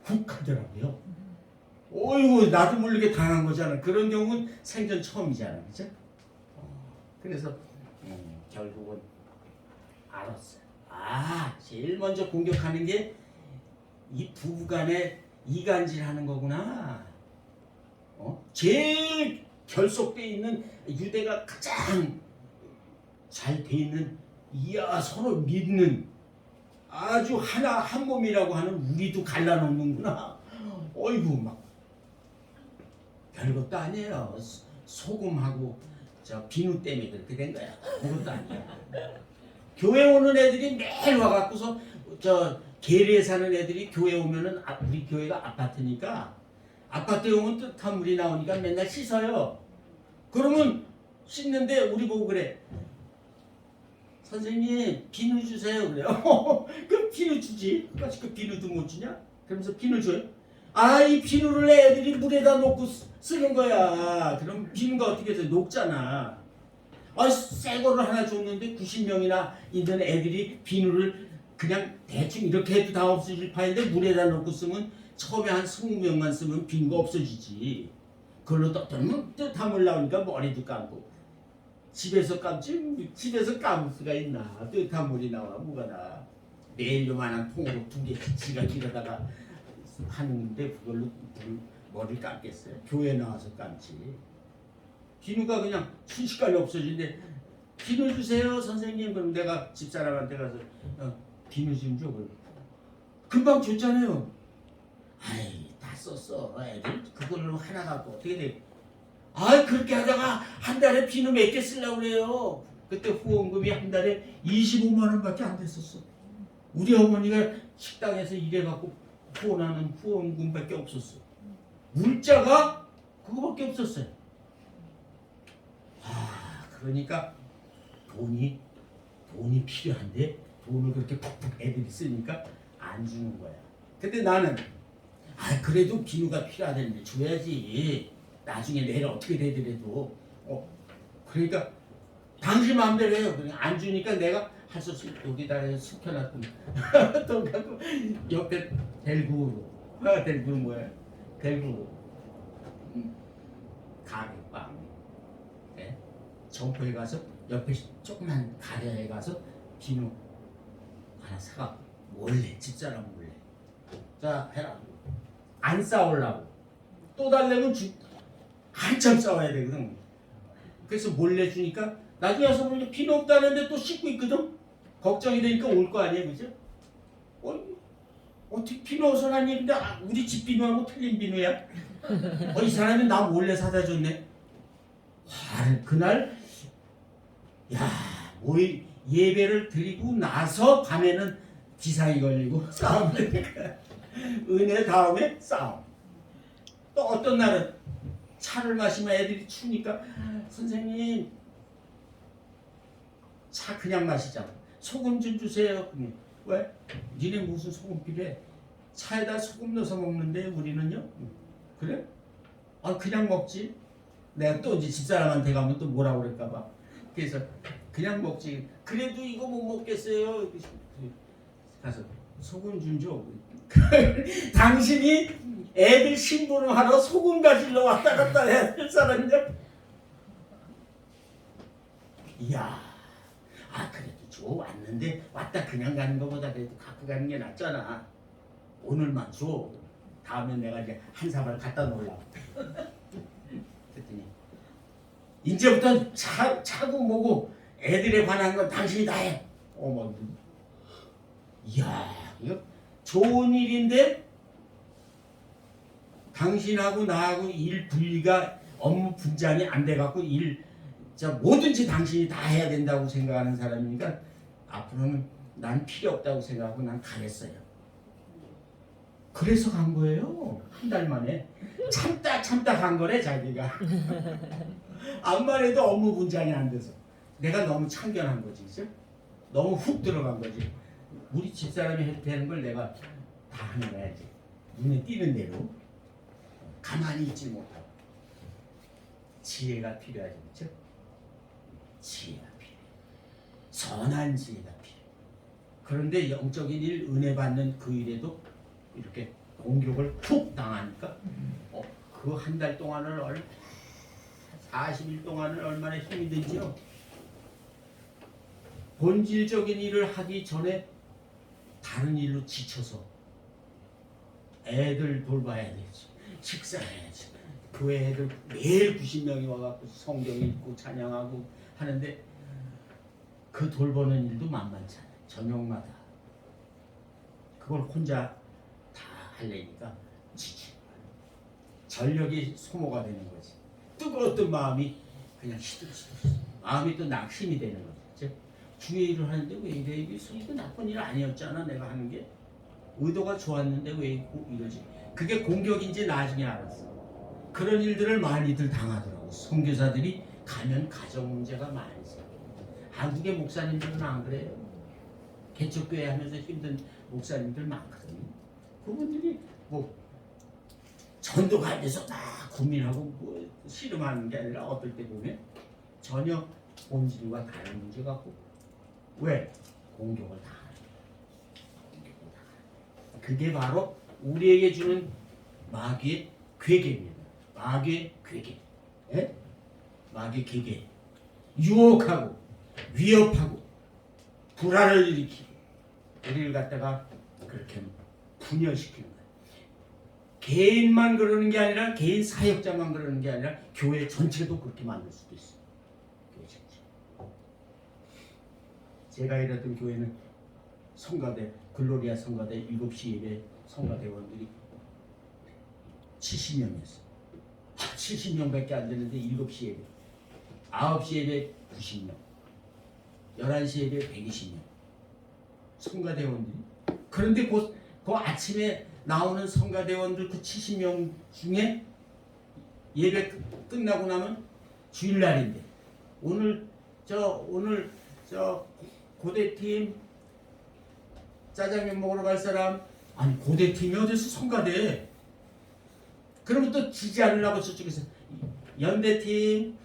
훅 하더라고요. 어이구 나도 모르게 당한 거잖아. 그런 경우는 생전 처음이잖아, 그죠? 그래서 결국은 알았어요. 아, 제일 먼저 공격하는 게 이 부부간에 이간질하는 거구나. 제일 결속돼 있는 유대가 가장 잘 돼 있는 이야 서로 믿는 아주 하나 한 몸이라고 하는 우리도 갈라놓는구나. 어이구 막 별것도 아니에요. 소금하고 저 비누 때문에 그렇게 된 거야. 그것도 아니야. 교회 오는 애들이 매일 와갖고서 저 계리에 사는 애들이 교회 오면은 우리 교회가 아파트니까 아파트에 오면 뜨뜻한 물이 나오니까 맨날 씻어요. 그러면 씻는데 우리 보고 그래. 선생님 비누 주세요 그래요. 그럼 비누 주지. 그 비누도 못 주냐? 그러면서 비누 줘요. 아, 이 비누를 애들이 물에다 놓고 쓰는 거야. 그럼 비누가 어떻게 돼? 녹잖아. 아, 새 거를 하나 줬는데 90명이나 있는 애들이 비누를 그냥 대충 이렇게 해도 다 없어질 판인데 물에다 놓고 쓰면 처음에 한 20명만 쓰면 비누가 없어지지. 그걸로 뜨뜻한 물 나오니까 머리도 감고. 집에서 감지? 집에서 감을 수가 있나? 뜨뜻한 물이 나와. 뭐가 나. 매일 요만한 통으로 2개 지가 길어다가 하는데 그걸로 머리를 감겠어요. 교회 나와서 감지. 비누가 그냥 순식간에 없어지는데 비누 주세요 선생님. 그럼 내가 집사람한테 가서 비누 좀 줘. 금방 줬잖아요. 아이 다 썼어. 애들 그걸로 하나 갖고 어떻게 돼. 아, 그렇게 하다가 한 달에 비누 몇 개 쓰려고 그래요. 그때 후원금이 한 달에 25만 원밖에 안 됐었어. 우리 어머니가 식당에서 일해갖고 후원하는 후원금밖에 없었어. 물자가 그거밖에 없었어요. 아, 그러니까 돈이 필요한데 돈을 그렇게 푹푹 애들이 쓰니까 안 주는 거야. 근데 나는 그래도 비누가 필요하다는데 줘야지. 나중에 내일 어떻게 되더라도. 그러니까 당신 마음대로 해요. 그냥 안 주니까 내가 할 수 없이 여기다 숙여놨고 돈 갖고 옆에 델구로 뭐야? 델구 가게빵. 네? 점포에 가서 옆에 조그만 가게에 가서 비누 하나 사가 몰래 집사람 몰래. 자 해라. 안 싸우려고. 또 달래면 한참 싸워야 되거든. 그래서 몰래 주니까 나중에 와서 보니까 비누 없다는데 또 씻고 있거든. 걱정이 되니까 올 거 아니에요, 그죠? 어떻게 비누 어디서 나니? 근데 우리 집 비누하고 틀린 비누야. 이 사람이 나 몰래 사다 줬네. 그날 뭐 예배를 드리고 나서 밤에는 기상이 걸리고 싸움 되니까 은혜 다음에 싸움. 또 어떤 날은 차를 마시면 애들이 추니까 선생님 차 그냥 마시자. 소금 좀 주세요. 왜? 니네 무슨 소금 필요해? 차에다 소금 넣어서 먹는데 우리는요? 그래? 그냥 먹지. 내가 또 이제 집사람한테 가면 또 뭐라고 그럴까봐. 그래서 그냥 먹지. 그래도 이거 못 먹겠어요. 가서 소금 좀 줘. 당신이 애들 심부름하러 소금 가지러 왔다 갔다 해야 될 사람이냐? 이야, 그래도 줘. 왔는데 왔다 그냥 가는 것보다 그래도 갖고 가는 게 낫잖아. 오늘만 줘. 다음에 내가 이제 한 사발 갖다 놓으려고. 그랬더니 이제부터 차고 뭐고 애들에 관한 건 당신이 다 해. 이야, 이거 좋은 일인데 당신하고 나하고 일 분리가 업무 분장이 안 돼갖고 뭐든지 당신이 다 해야 된다고 생각하는 사람이니까 앞으로는 난 필요 없다고 생각하고 난 가겠어요. 그래서 간 거예요. 한 달 만에 참다 간 거래 자기가. 암만 해도 업무 분장이 안 돼서 내가 너무 참견한 거지, 그죠? 너무 훅 들어간 거지. 우리 집사람이 되는 걸 내가 다 하는 거야 이제. 눈에 띄는 대로 가만히 있지 못하고. 지혜가 필요하지, 그렇죠? 지혜가 필요해. 선한 지혜가 필요해. 그런데 영적인 일, 은혜 받는 그 일에도 이렇게 공격을 툭 당하니까 그 한 달 동안을 40일 동안을 얼마나 힘이 들지요. 본질적인 일을 하기 전에 다른 일로 지쳐서 애들 돌봐야 되지, 식사해야지. 교회 애들 매일 90명이 와갖고 성경 읽고 찬양하고 하는데 그 돌보는 일도 만만치 않아요. 저녁마다 그걸 혼자 다 하려니까 지치는 거예요. 전력이 소모가 되는 거지. 뜨거웠던 마음이 그냥 시들시들, 마음이 또 낙심이 되는 거죠. 주의 일을 하는데 왜 이래? 이게 나쁜 일 아니었잖아. 내가 하는 게 의도가 좋았는데 왜 이러지? 그게 공격인지 나중에 알았어. 그런 일들을 많이들 당하더라고. 선교사들이 가면 가정 문제가 많이 생겨. 한국의 목사님들은 안 그래요. 개척교회 하면서 힘든 목사님들 많거든요. 그분들이 뭐 전도가 안 돼서 다 고민하고 뭐 씨름하는 게 아니라 어떨 때 보면 전혀 본질과 다른 문제 갖고 왜? 공격을 당하는 거예요. 그게 바로 우리에게 주는 마귀의 괴계입니다. 마귀의 괴계. 예? 마귀의 괴계. 유혹하고 위협하고 불안을 일으키고 우리를 갖다가 그렇게 분열시키는 거예요. 개인만 그러는 게 아니라 개인 사역자만 그러는 게 아니라 교회 전체도 그렇게 만들 수도 있어요. 교회 전체. 제가 일했던 교회는 성가대, 글로리아 성가대 7시 예배 성가대원들이 70명이었어요. 70명밖에 안 되는데 7시 예배, 9시 예배 90명, 11시 예배 120명 성가대원들이. 그런데 그 아침에 나오는 성가대원들 그 70명 중에 예배 끝나고 나면 주일날인데 오늘 저 고대팀 짜장면 먹으러 갈 사람. 아니 고대팀이 어디서 성가대. 그러면 또 지지 않으려고 저쪽에서 연대팀.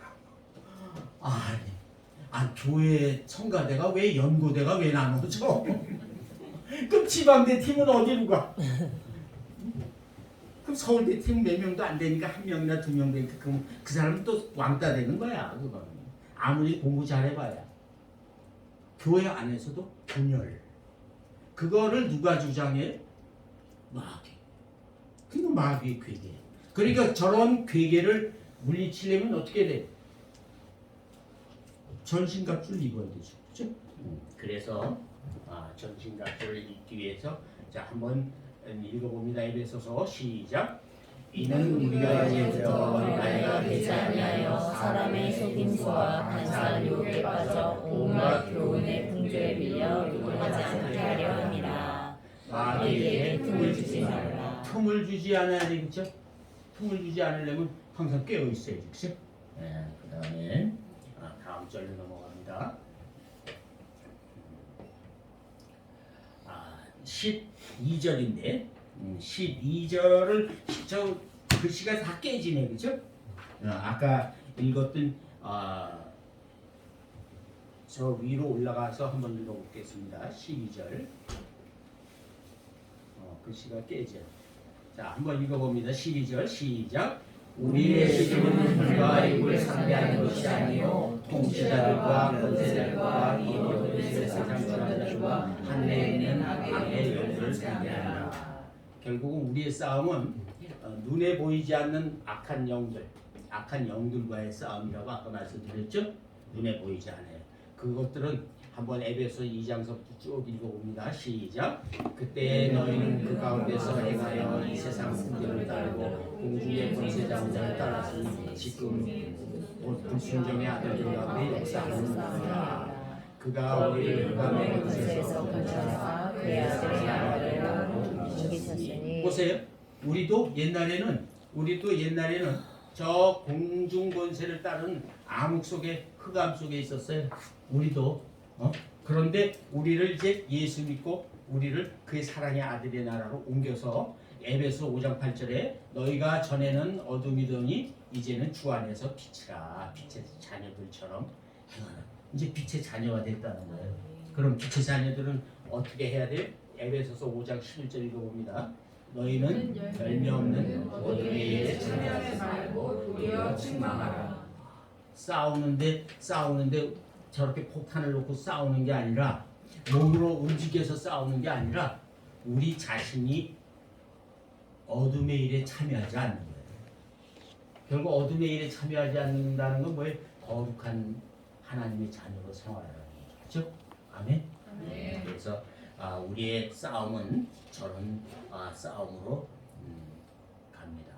교회 성가대가 왜 연고대가 왜 나누죠? 그럼 지방대 팀은 어디로 가? 그럼 서울대 팀 몇 명도 안 되니까 한 명이나 두 명 되니까 그럼 그 사람은 또 왕따 되는 거야. 그거는 아무리 공부 잘해봐야 교회 안에서도 분열. 그거를 누가 주장해? 마귀. 그거 마귀의 괴계. 그러니까 저런 괴계를 물리치려면 어떻게 돼? 전신갑주를 입어야 되죠. 그렇죠? 그래서 전신갑주를 입기 위해서 자 한번 읽어봅니다. 에베소서 시작. 이는 우리가 이제부터 나이가 되지 아니하여 사람의 속임수와 간사한 유혹에 빠져 온갖 교훈의 풍조에 밀려 요동하지 않게 하려 함이라. 마귀에게 틈을 주지 말라. 틈을 주지 않아야 되겠죠? 틈을 주지 않으려면 항상 깨어 있어야지. 그렇죠? 네, 그다음에 다음 절로 넘어갑니다. 12절인데 12절을 저 글씨가 다 깨지네. 그죠? 아까 읽었던 저 위로 올라가서 한번 읽어보겠습니다. 12절 글씨가 깨져. 자 한번 읽어봅니다. 12절 시작. 우리의 시름은 혈과 육을 상대하는 것이 아니요 통치자들과 권세자들과 이 모든 세상 주관자들과 하늘에 있는 악의 영들을 상대하라. 결국은 우리의 싸움은 눈에 보이지 않는 악한 영들과의 싸움이라고 아까 말씀드렸죠. 눈에 보이지 않아요. 그것들은 한번 에베소 2장서부터 쭉 읽어봅니다. 시작. 그때 너희는 그 가운데서 행하여 이 세상 풍조를 따르고 공중의 권세자들을 따랐으니 지금 불순종의 아들들 가운데 역사하는 것이라. 그가 우리를 흑암의 권세에서 건져내사 그의 아들의 나라를 이기셨으니. 보세요. 우리도 옛날에는 저 공중 권세를 따른 암흑 속에 흑암 속에 있었어요. 우리도 그런데 우리를 이제 예수 믿고 우리를 그의 사랑의 아들의 나라로 옮겨서 에베소 5장 8절에 너희가 전에는 어둠이더니 이제는 주 안에서 빛이라. 빛의 자녀들처럼 행하는. 이제 빛의 자녀가 됐다는 거예요. 그럼 빛의 자녀들은 어떻게 해야 돼요? 에베소서 5장 11절 읽어봅니다. 너희는 열매 없는 어둠의 일에 참여하지 말고 도리어 책망하라. 싸우는데 저렇게 폭탄을 놓고 싸우는 게 아니라 몸으로 움직여서 싸우는 게 아니라 우리 자신이 어둠의 일에 참여하지 않는 거예요. 결국 어둠의 일에 참여하지 않는다는 건 뭐예요? 거룩한 하나님의 자녀로 생활하는 거죠. 그렇죠? 아멘. 네. 그래서 우리의 싸움은 저런 싸움으로 갑니다.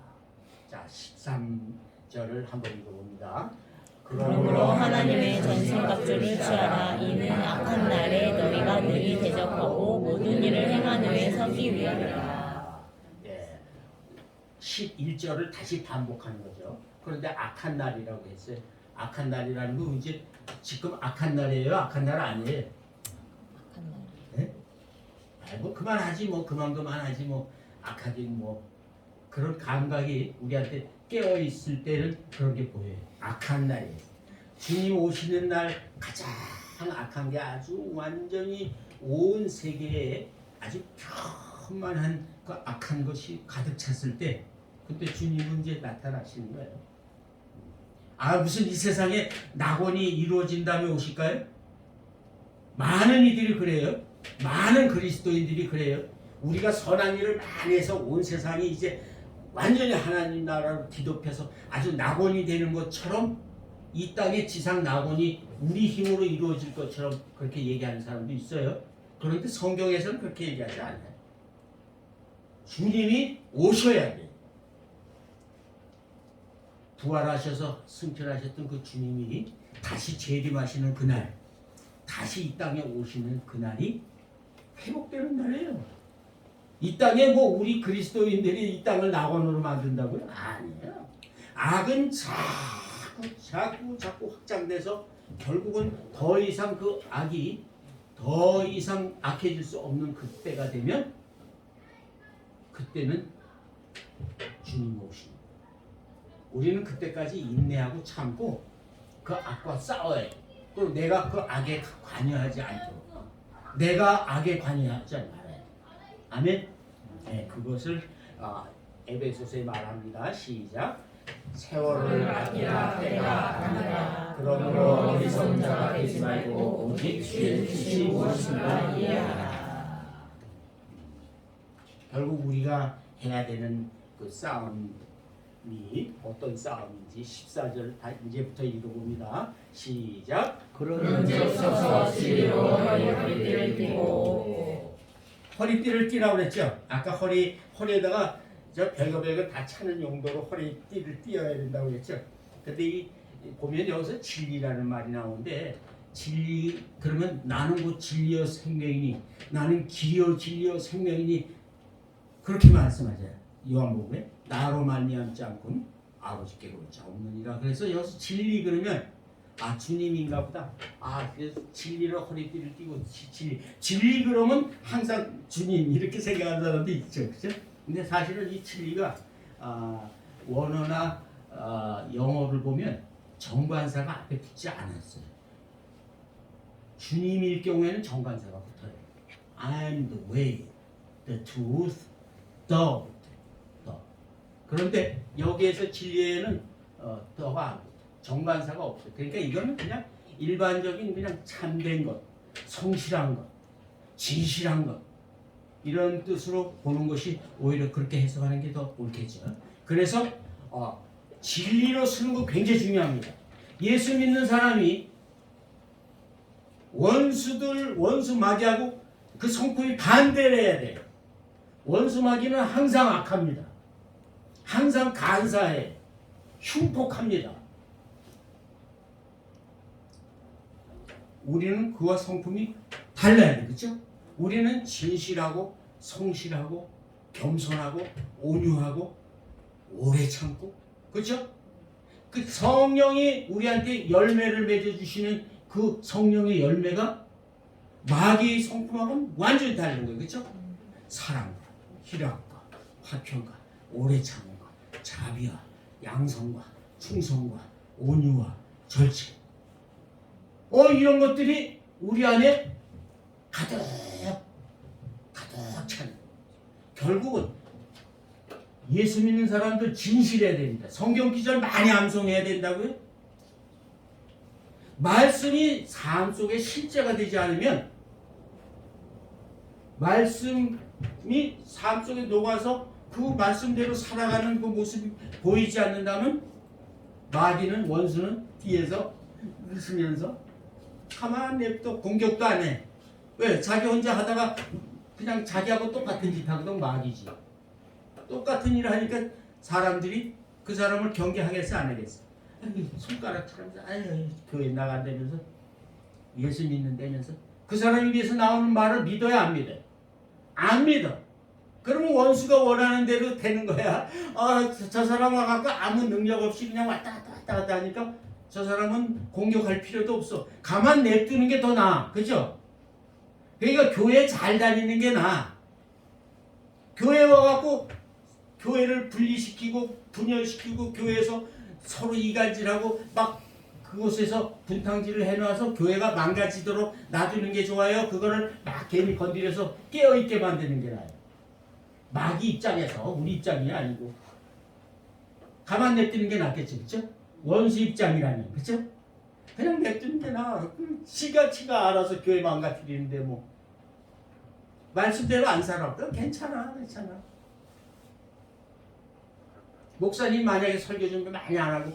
자, 13절을 한번 읽어봅니다. 그러므로 하나님의 전신갑주를 취하라. 이는 악한 날에 너희가 능히 대적하고 모든 일을 행한 후에 서기 위함이라. 예, 11절을 다시 반복하는 거죠. 그런데 악한 날이라고 했어요. 악한 날이라는 거 이제 지금 악한 날이에요? 악한 날 아니에요? 악한 날. 네? 뭐 그만하지 뭐 그만하지 뭐 악하긴 뭐 그런 감각이 우리한테 깨어 있을 때는 그런 게 보여요. 악한 날이에요. 주님 오시는 날 가장 악한 게 아주 완전히 온 세계에 아주 편만한 그 악한 것이 가득 찼을 때 그때 주님은 이제 나타나시는 거예요. 무슨 이 세상에 낙원이 이루어진 다음에 오실까요? 많은 이들이 그래요. 많은 그리스도인들이 그래요. 우리가 선한 일을 많이 해서 온 세상이 이제 완전히 하나님 나라로 뒤덮여서 아주 낙원이 되는 것처럼 이 땅의 지상 낙원이 우리 힘으로 이루어질 것처럼 그렇게 얘기하는 사람도 있어요. 그런데 성경에서는 그렇게 얘기하지 않아요. 주님이 오셔야 돼요. 부활하셔서 승천하셨던 그 주님이 다시 재림하시는 그날, 다시 이 땅에 오시는 그날이 회복되는 날이에요. 이 땅에 뭐 우리 그리스도인들이 이 땅을 낙원으로 만든다고요? 아니에요. 악은 자꾸 확장돼서 결국은 더 이상 그 악이 더 이상 악해질 수 없는 그때가 되면 그때는 주님 오십니다. 우리는 그때까지 인내하고 참고 그 악과 싸워야 돼. 그리고 내가 그 악에 관여하지 않도록 내가 악에 관여하지 말아야 돼. 아멘. 네, 그것을 에베소서에 말합니다. 시작. 세월을 아끼라 때가 아니라 그러므로 어리석은 자가 되지 말고 오직 주의 뜻이 무엇인가 이해하라. 결국 우리가 해야 되는 그 싸움이 어떤 싸움인지 14절 다 이제부터 읽어봅니다. 시작. 그런즉 진리로 허리띠를 띠고. 허리띠를 띠라고 그랬죠. 아까 허리에다가 저 별거 다 차는 용도로 허리띠를 띠어야 된다고 그랬죠. 근데 이 보면 여기서 진리라는 말이 나오는데 진리 그러면 나는 곧 진리여 생명이니 나는 길이요 진리요 생명이니 그렇게 말씀하잖아요. 요한복음에 나로 말미암지 않고는 아버지께로 올 자 없느니라. 그래서 여기서 진리 그러면 주님인가 보다. 그래서 진리로 허리띠를 띠고 진리 그러면 항상 주님 이렇게 생각하는 사람도 있죠, 그렇죠? 근데 사실은 이 진리가 원어나 영어를 보면 정관사가 앞에 붙지 않았어요. 주님일 경우에는 정관사가 붙어요. I'm the way, the truth, the. 그런데 여기에서 진리에는 더가 안 붙어요. 정관사가 없어요. 그러니까 이거는 그냥 일반적인 그냥 참된 것, 성실한 것, 진실한 것 이런 뜻으로 보는 것이 오히려 그렇게 해석하는 게 더 옳겠죠. 그래서 진리로 쓰는 거 굉장히 중요합니다. 예수 믿는 사람이 원수 마귀하고 그 성품이 반대를 해야 돼요. 원수 마귀는 항상 악합니다. 항상 간사해, 흉폭합니다. 우리는 그와 성품이 달라야 돼, 그렇죠? 우리는 진실하고 성실하고 겸손하고 온유하고 오래 참고, 그렇죠? 그 성령이 우리한테 열매를 맺어주시는 그 성령의 열매가 마귀의 성품하고는 완전히 다른 거예요, 그렇죠? 사랑과 희락과 화평과 오래 참음과 자비와 양성과 충성과 온유와 절제. 이런 것들이 우리 안에 가득 찬 결국은 예수 믿는 사람들 진실해야 됩니다. 성경 기절 많이 암송해야 된다고요? 말씀이 삶 속에 실제가 되지 않으면, 말씀이 삶 속에 녹아서 그 말씀대로 살아가는 그 모습이 보이지 않는다면, 마귀는, 원수는 뒤에서 웃으면서 가만 냅둬 공격도 안 해. 왜? 자기 혼자 하다가 그냥 자기하고 똑같은 짓 하거든. 마귀지. 똑같은 일을 하니까 사람들이 그 사람을 경계하겠어 안 하겠어? 손가락처럼 아유 교회 나간다면서 예수 믿는다면서 그 사람이 위해서 나오는 말을 믿어야 안 믿어요? 안 믿어. 그러면 원수가 원하는 대로 되는 거야. 저 사람 와갖고 아무 능력 없이 그냥 왔다 갔다 하니까 저 사람은 공격할 필요도 없어. 가만 냅두는 게 더 나아. 그죠? 그러니까 교회 잘 다니는 게 나아. 교회 와갖고 교회를 분리시키고 분열시키고 교회에서 서로 이간질하고 막 그곳에서 분탕질을 해놔서 교회가 망가지도록 놔두는 게 좋아요? 그거를 막 괜히 건드려서 깨어있게 만드는 게 나아요? 마귀 입장에서, 우리 입장이 아니고 가만 냅두는 게 낫겠죠, 그렇죠? 원수 입장이라면, 그렇죠? 그냥 냅두는 게 나아. 지가 알아서 교회 망가뜨리는데 뭐 말씀대로 안 살아. 괜찮아. 목사님 만약에 설교 좀 많이 안 하고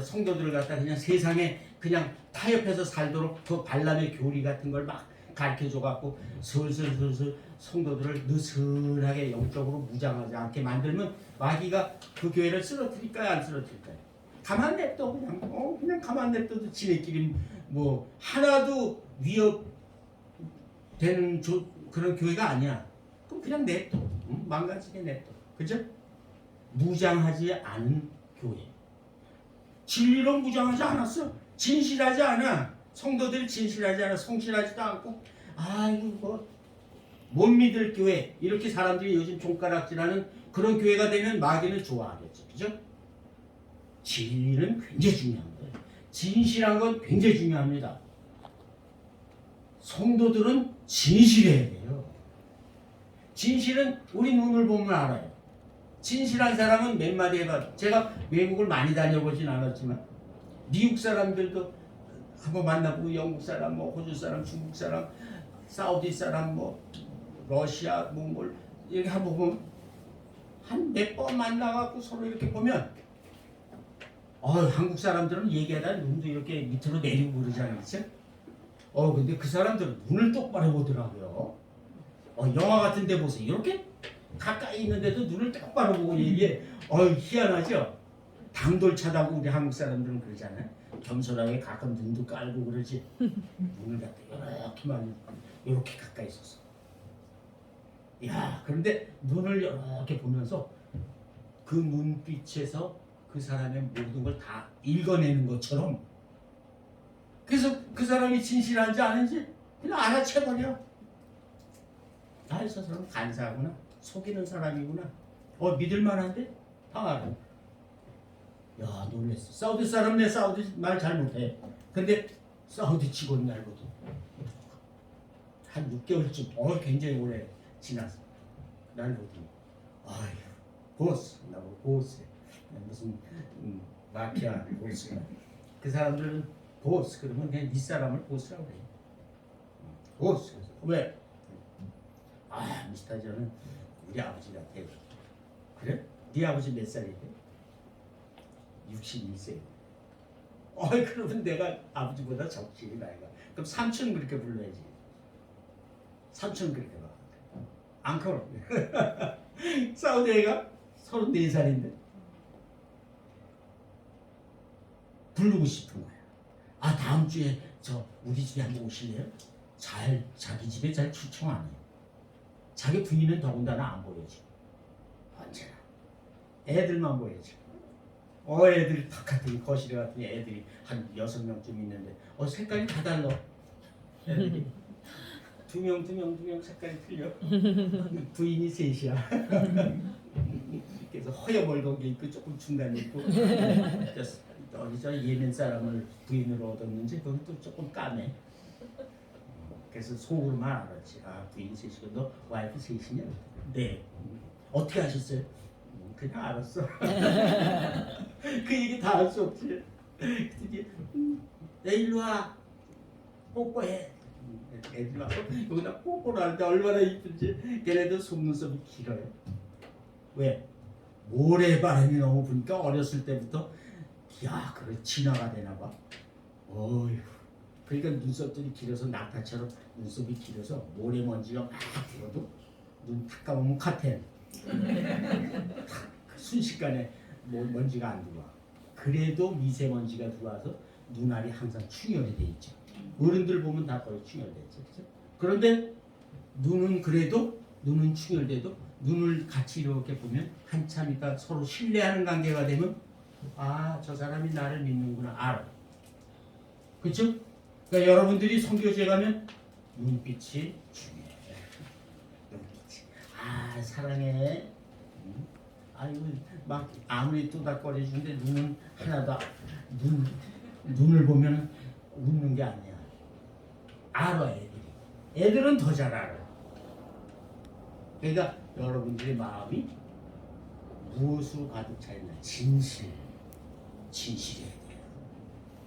성도들을 갖다 그냥 세상에 그냥 타협해서 살도록 그 발람의 교리 같은 걸 막 가르쳐줘 갖고 슬슬 성도들을 느슨하게 영적으로 무장하지 않게 만들면 마귀가 그 교회를 쓰러뜨릴까요, 안 쓰러뜨릴까요? 가만 냅둬 그냥 가만 냅둬도 지네끼리 뭐 하나도 위협되는 그런 교회가 아니야. 그럼 그냥 냅둬. 망가지게 냅둬. 그죠? 무장하지 않은 교회. 진리로 무장하지 않았어. 진실하지 않아. 성도들이 진실하지 않아. 성실하지도 않고 이거 못 믿을 교회. 이렇게 사람들이 요즘 손가락질하는 그런 교회가 되면 마귀는 좋아하겠죠. 그죠? 진리는 굉장히 중요한 거예요. 진실한 건 굉장히 중요합니다. 성도들은 진실해야 돼요. 진실은 우리 눈을 보면 알아요. 진실한 사람은 몇 마디 해봐. 제가 외국을 많이 다녀보진 않았지만 미국 사람들도 한번 만나보고 영국 사람, 뭐 호주 사람, 중국 사람, 사우디 사람, 뭐 러시아, 몽골 이렇게 한번 보면 한 몇 번 만나갖고 서로 이렇게 보면 한국 사람들은 얘기하다 눈도 이렇게 밑으로 내리고 그러잖아요. 그렇죠? 근데 그 사람들은 눈을 똑바로 보더라고요. 영화 같은 데 보세요. 이렇게 가까이 있는데도 눈을 똑바로 보고 얘기해. 희한하죠? 당돌차다고 우리 한국 사람들은 그러잖아요. 겸손하게 가끔 눈도 깔고 그러지. 눈을 갖다 이렇게만 이렇게 가까이 있었어. 그런데 눈을 이렇게 보면서 그 눈빛에서 그 사람의 모든 걸 다 읽어내는 것처럼, 그래서 그 사람이 진실한지 아닌지 그냥 알아채버려. 저 사람 간사하구나. 속이는 사람이구나. 믿을만한데? 다 알아. 놀랬어. 사우디 사람 내 사우디 말 잘 못해. 근데 사우디 직원 말거든. 한 6개월쯤 굉장히 오래 지났어. 날 보더니 보스. 나보고 보스. 무슨 마피아 보스가. 그 사람들은 보스 그러면 그냥 이 사람을 보스라고 해. 보스. 왜? 미스터 저는 우리 아버지 같아. 그래? 네 아버지 몇 살인데? 61세. 그러면 내가 아버지보다 적지 나이가. 그럼 삼촌 그렇게 불러야지. 삼촌 그렇게 봐. 앙클. 사우디 애가 34살인데 부르고 싶은 거야. 다음 주에 우리 집에 한번 오실래요? 자기 집에 잘 초청 안 해요. 자기 부인은 더군다나 안 보여줘. 언제나 애들만 보여줘. 애들이 탁 같은 거실에 같은 애들이 한 6명쯤 있는데 색깔이 다 달라. 애들이 두 명 색깔이 틀려. 부인이 셋이야. 그래서 허여멀건 게 있고 조금 중간에 있고. 어디 예멘 사람을 부인으로 얻었는지 그건 또 조금 까매. 그래서 속으로만 알았지. 부인 셋이고 너 와이프 셋이냐? 네. 어떻게 하셨어요? 그냥 알았어. 그 얘기 다 할 수 없지. 그랬더니 야 일로 와 뽀뽀해. 애들 와서 여기다 뽀뽀를 하는데 얼마나 이쁜지. 걔네들 속눈썹이 길어요. 왜? 모래바람이 너무 부니까 어렸을 때부터 야 그래 진화가 되나 봐. 어휴. 그러니까 눈썹들이 길어서 낙타처럼 눈썹이 길어서 모래먼지가 막 들어도 눈 탁 감으면 카텐. 순식간에 먼지가 안 들어와. 그래도 미세먼지가 들어와서 눈알이 항상 충혈이 돼 있죠. 어른들 보면 다 거의 충혈됐죠. 그렇죠? 그런데 눈은 그래도 눈은 충혈돼도 눈을 같이 이렇게 보면 한참 있다 서로 신뢰하는 관계가 되면 아, 저 사람이 나를 믿는구나 알아. 그렇죠? 그러니까 여러분들이 선교제 가면 눈빛이 중요해. 눈빛이. 아, 사랑해. 아이고 막 아무리 또닥거려주는데 눈은 하나도 눈을 보면 웃는 게 아니야. 알아 애들이. 애들은 더 잘 알아. 그러니까 여러분들의 마음이 무엇으로 가득 차 있나? 진실해야 돼요.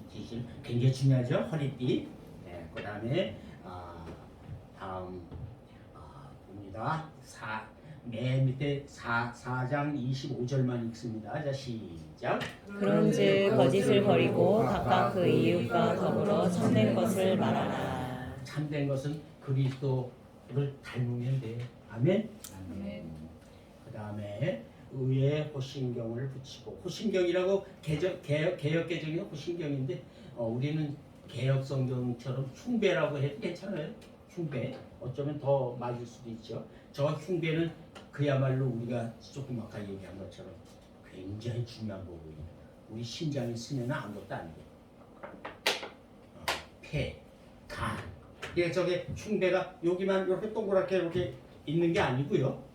진실 굉장히 중요하죠. 허리띠. 네, 그 다음에 다음 봅니다. 맨 밑에 4장 25절만 읽습니다. 자 시작. 그런즉 거짓을 버리고 각각 그 이웃과 더불어 참된 것을 말하라. 참된 것은 그리스도를 닮으면 돼. 아멘. 그 다음에 의에 호신경을 붙이고, 호신경이라고 개혁 개정이 호신경인데 우리는 개혁 성경처럼 흉배라고 해도 괜찮아요. 흉배 어쩌면 더 맞을 수도 있죠. 저 흉배는 그야말로 우리가 조금 아까 얘기한 것처럼 굉장히 중요한 부분입니다. 우리 심장이 쓰면 아무것도 안 돼. 폐, 간. 이게 저게 흉배가 여기만 이렇게 동그랗게 이렇게 있는 게 아니고요.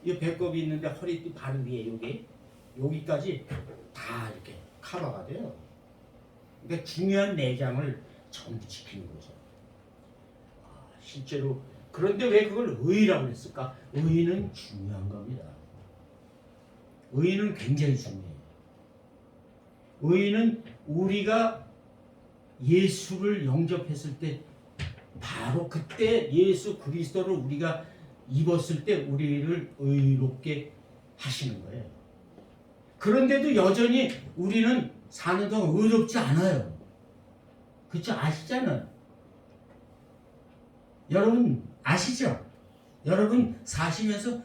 이 배꼽이 있는데 허리띠 바로 위에 여기까지 다 이렇게 커버가 돼요. 그러니까 중요한 내장을 전부 지키는 거죠. 실제로 그런데 왜 그걸 의라고 했을까? 의는 중요한 겁니다. 의는 굉장히 중요해요. 의는 우리가 예수를 영접했을 때 바로 그때 예수 그리스도를 우리가 입었을 때 우리를 의롭게 하시는 거예요. 그런데도 여전히 우리는 사는 동안 의롭지 않아요. 그렇죠? 아시잖아요. 여러분 아시죠? 여러분 사시면서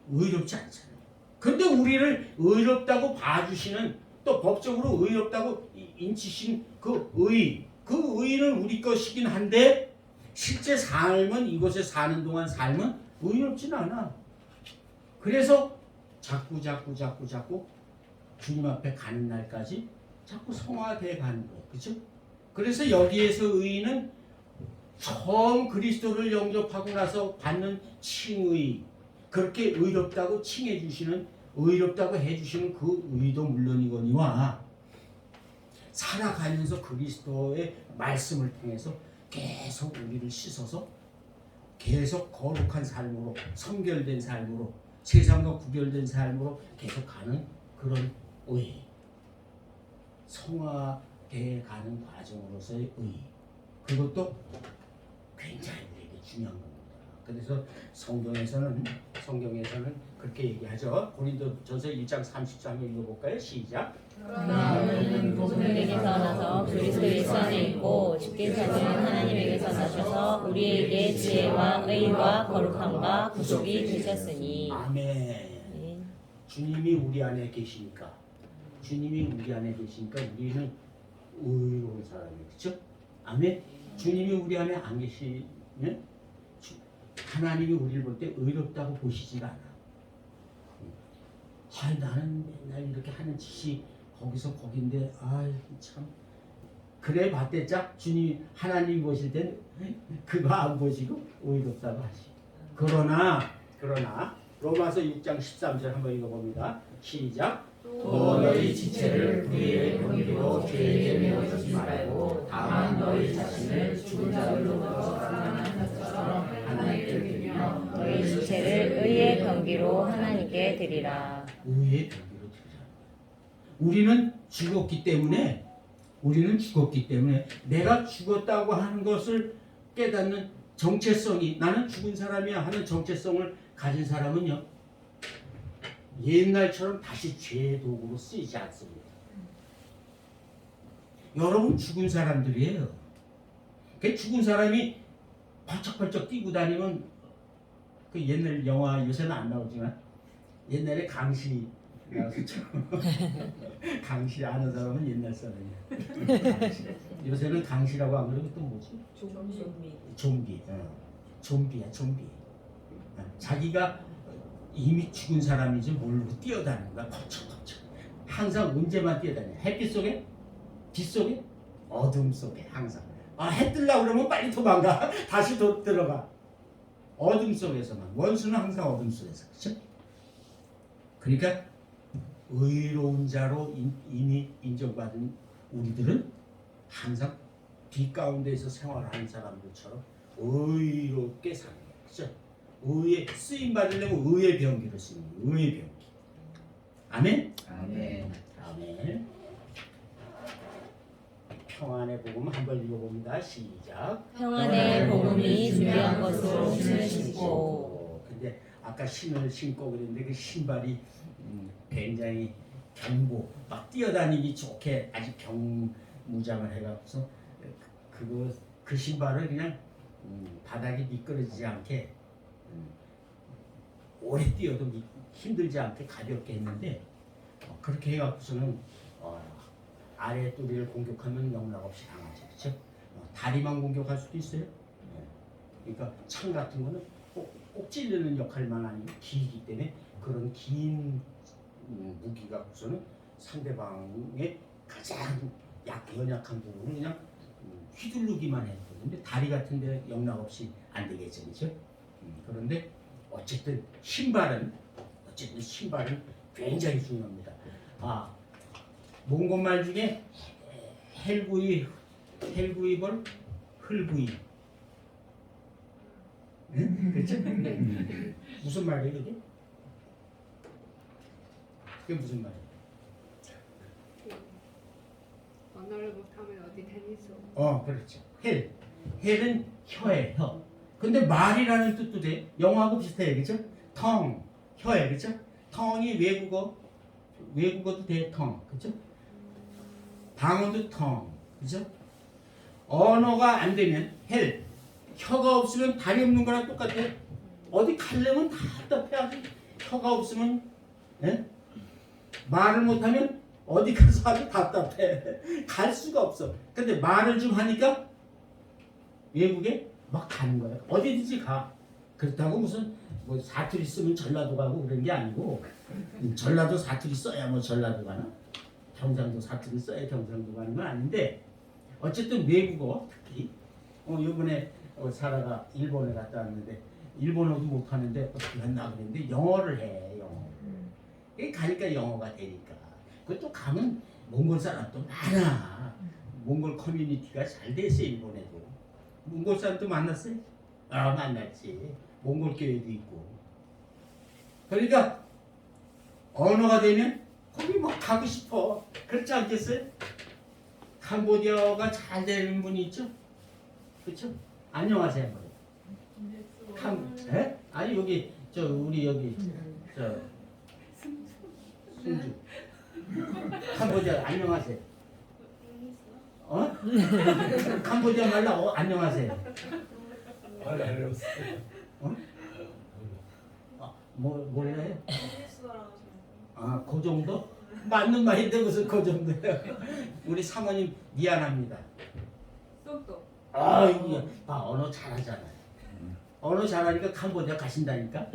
의롭지 않잖아요. 근데 우리를 의롭다고 봐주시는, 또 법적으로 의롭다고 인치신 그 의는 우리 것이긴 한데 실제 삶은, 이곳에 사는 동안 삶은 의롭진 않아. 그래서 자꾸 주님 앞에 가는 날까지 자꾸 성화돼 가는 거예요. 그렇죠? 그래서 여기에서 의는 처음 그리스도를 영접하고 나서 받는 칭의, 그렇게 의롭다고 칭해 주시는, 의롭다고 해주시는 그 의도 물론이거니와 살아가면서 그리스도의 말씀을 통해서 계속 우리를 씻어서 계속 거룩한 삶으로, 성결된 삶으로, 세상과 구별된 삶으로 계속 가는 그런 의, 성화되어 가는 과정으로서의 의, 그것도 굉장히 우리에게 중요한 겁니다. 그래서 성경에서는 그렇게 얘기하죠. 고린도전서 1장 30절 읽어볼까요? 시작. 그러나 너희는 복음에게서 나서 그리스도 예수 안에 있고 주께서는 하나님에게서 나셔서 우리에게 지혜와 의와 거룩함과 구속이 되셨으니. 아멘. 주님이 우리 안에 계시니까, 우리는 의로운 사람이에요. 그렇죠? 아멘. 주님이 우리 안에 안 계시면 하나님이 우리를 볼 때 의롭다고 보시지가 않아. 나는 맨날 이렇게 하는 짓이 거기서 거긴데 참 그래 봤대짝 주님 하나님이 보실 땐 그거 안 보시고 의롭다고 하시. 그러나 로마서 6장 13절 한번 읽어봅니다. 시작. 또 너희 지체를 불의의 권위로 죄에게 메워주지 말고 다만 너희 자신을 죽은 자들로부터 살아난 것처럼 하나님께 드리며 너희 지체를 의의 경기로 하나님께 하나님께 드리라. 의의 병기로 드리라. 우리는 죽었기 때문에 내가 죽었다고 하는 것을 깨닫는 정체성이, 나는 죽은 사람이야 하는 정체성을 가진 사람은요, 옛날처럼 다시 죄의 도구로 쓰이지 않습니다. 여러분 죽은 사람들이에요. 그 죽은 사람이 벌쩍벌쩍 뛰고 다니면, 그 옛날 영화 요새는 안 나오지만 옛날에 강시 나왔었죠. 강시 아는 사람은 옛날 사람이야. 강시. 요새는 강시라고 안 그러고 또 뭐지? 좀비. 좀비야, 좀비. 자기가 이미 죽은 사람이지 모르고 뛰어다니는 거야. 펄쩍펄쩍. 항상 언제만 뛰어다녀. 햇빛 속에? 빛 속에? 어둠 속에 항상. 해 뜨려고 그러면 빨리 도망가. 다시 들어가. 어둠 속에서만. 원수는 항상 어둠 속에서. 그렇죠? 그러니까 의로운 자로 이미 인정받은 우리들은 항상 빛 가운데에서 생활하는 사람들처럼 의롭게 사는 거예요. 그렇죠? 의의 쓰임 받으려면 의의 병기로 쓰는 거예요. 의의 병기. 아멘. 아멘. 평안의 복음 한번 읽어봅니다. 시작. 평안의 복음이 준비한 것으로 신을 신고. 근데 아까 신을 신고 그랬는데 그 신발이 굉장히 경보 막 뛰어다니기 좋게 아주 경무장을 해갖고서 그 신발을 그냥 바닥이 미끄러지지 않게 오래 뛰어도 힘들지 않게 가볍게 했는데, 그렇게 해갖고서는 아래 뚜리를 공격하면 영락없이 당하죠. 그렇죠? 다리만 공격할 수도 있어요. 그러니까 창 같은 거는 꼭 찌르는 역할만 아니고 길기 때문에 그런 긴 무기가 우선은 상대방의 가장 연약한 부분을 그냥 휘두르기만 해도 되는데, 다리 같은 데 영락없이 안 되겠죠. 그렇죠? 그런데 어쨌든 신발은 굉장히 중요합니다. 몽골말 중에 헬구이 벌 흙구이. 그렇죠? 무슨 말이에요 이게? 그게 무슨 말이에요? 언어를 못하면 어디 다니소? 그렇죠. 헬은 혀예요, 혀. 근데 말이라는 뜻도 돼. 영어하고 비슷해요, 그렇죠? 텅, 혀에, 그렇죠? 텅이 외국어도 돼, 텅, 그렇죠? 방언도 텅, 그렇죠? 언어가 안 되면 혀가 없으면 다리 없는 거랑 똑같아. 어디 가려면 답답해하지. 혀가 없으면, 말을 못하면 어디 가서 하기 답답해. 갈 수가 없어. 근데 말을 좀 하니까 외국에 막 가는 거야. 어디든지 가. 그렇다고 무슨 뭐 사투리 쓰면 전라도 가고 그런 게 아니고, 전라도 사투리 써야 뭐 전라도 가나? 경상도 사투리 써야 경상도 가는 건 아닌데, 어쨌든 외국어 특히 이번에 사라가 일본에 갔다 왔는데 일본어도 못하는데 어떻게 했나 그랬는데 영어를 해. 영어. 가니까 영어가 되니까. 그것도 가면 몽골 사람도 많아. 몽골 커뮤니티가 잘 됐어. 일본에도 몽골 사람도 만났어요? 만났지. 몽골 교회도 있고. 그러니까 언어가 되면 거기 막 가고 싶어. 그렇지 않겠어요? 캄보디아가 잘 되는 분이 있죠? 그렇죠? 안녕하세요. 아니 여기 우리 여기 순주 캄보디아 안녕하세요. 캄보디아 말로 안녕하세요. 몰라요? 그 정도? 맞는 말인데 무슨 그 정도야? 우리 사모님 미안합니다. 이거 언어 잘하잖아요. 언어 잘하니까 캄보디아 가신다니까.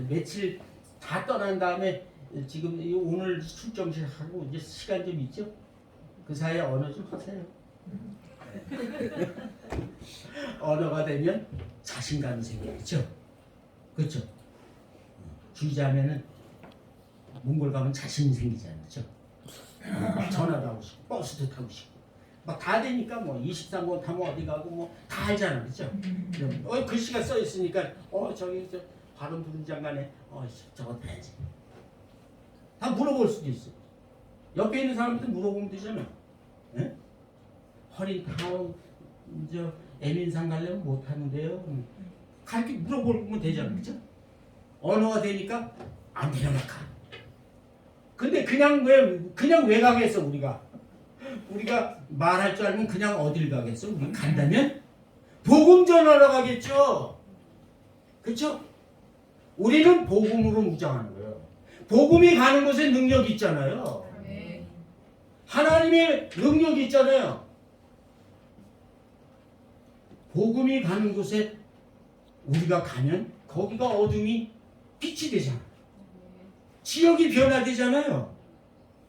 며칠 다 떠난 다음에 지금 오늘 출정식 하고 이제 시간 좀 있죠? 그 사이에 언어 좀 하세요. 언어가 되면 자신감이 생기죠. 그렇죠? 주의자면은 몽골 가면 자신이 생기잖아요. 그렇죠? 전화도 하고 싶고 버스도 타고 싶고 막 다 되니까 뭐 23번 타면 어디 가고 뭐 다 알잖아. 그렇죠? 글씨가 써 있으니까 저기 발음 부른 장간에 저거 돼야지. 다 물어볼 수도 있어. 옆에 있는 사람한테 물어보면 되잖아. 예? 허리타운 저 애민산 가려면 못 하는데요. 가르쳐 물어보면 되잖아, 그렇죠? 언어가 되니까 안 되려니까. 근데 그냥 왜 가겠어 우리가 말할 줄 알면 그냥 어딜 가겠어? 우리 간다면 복음 전하러 가겠죠. 그렇죠? 우리는 복음으로 무장하는 거예요. 복음이 가는 곳에 능력이 있잖아요. 하나님의 능력이 있잖아요. 복음이 가는 곳에 우리가 가면 거기가 어둠이 빛이 되잖아. 지역이 변화되잖아요.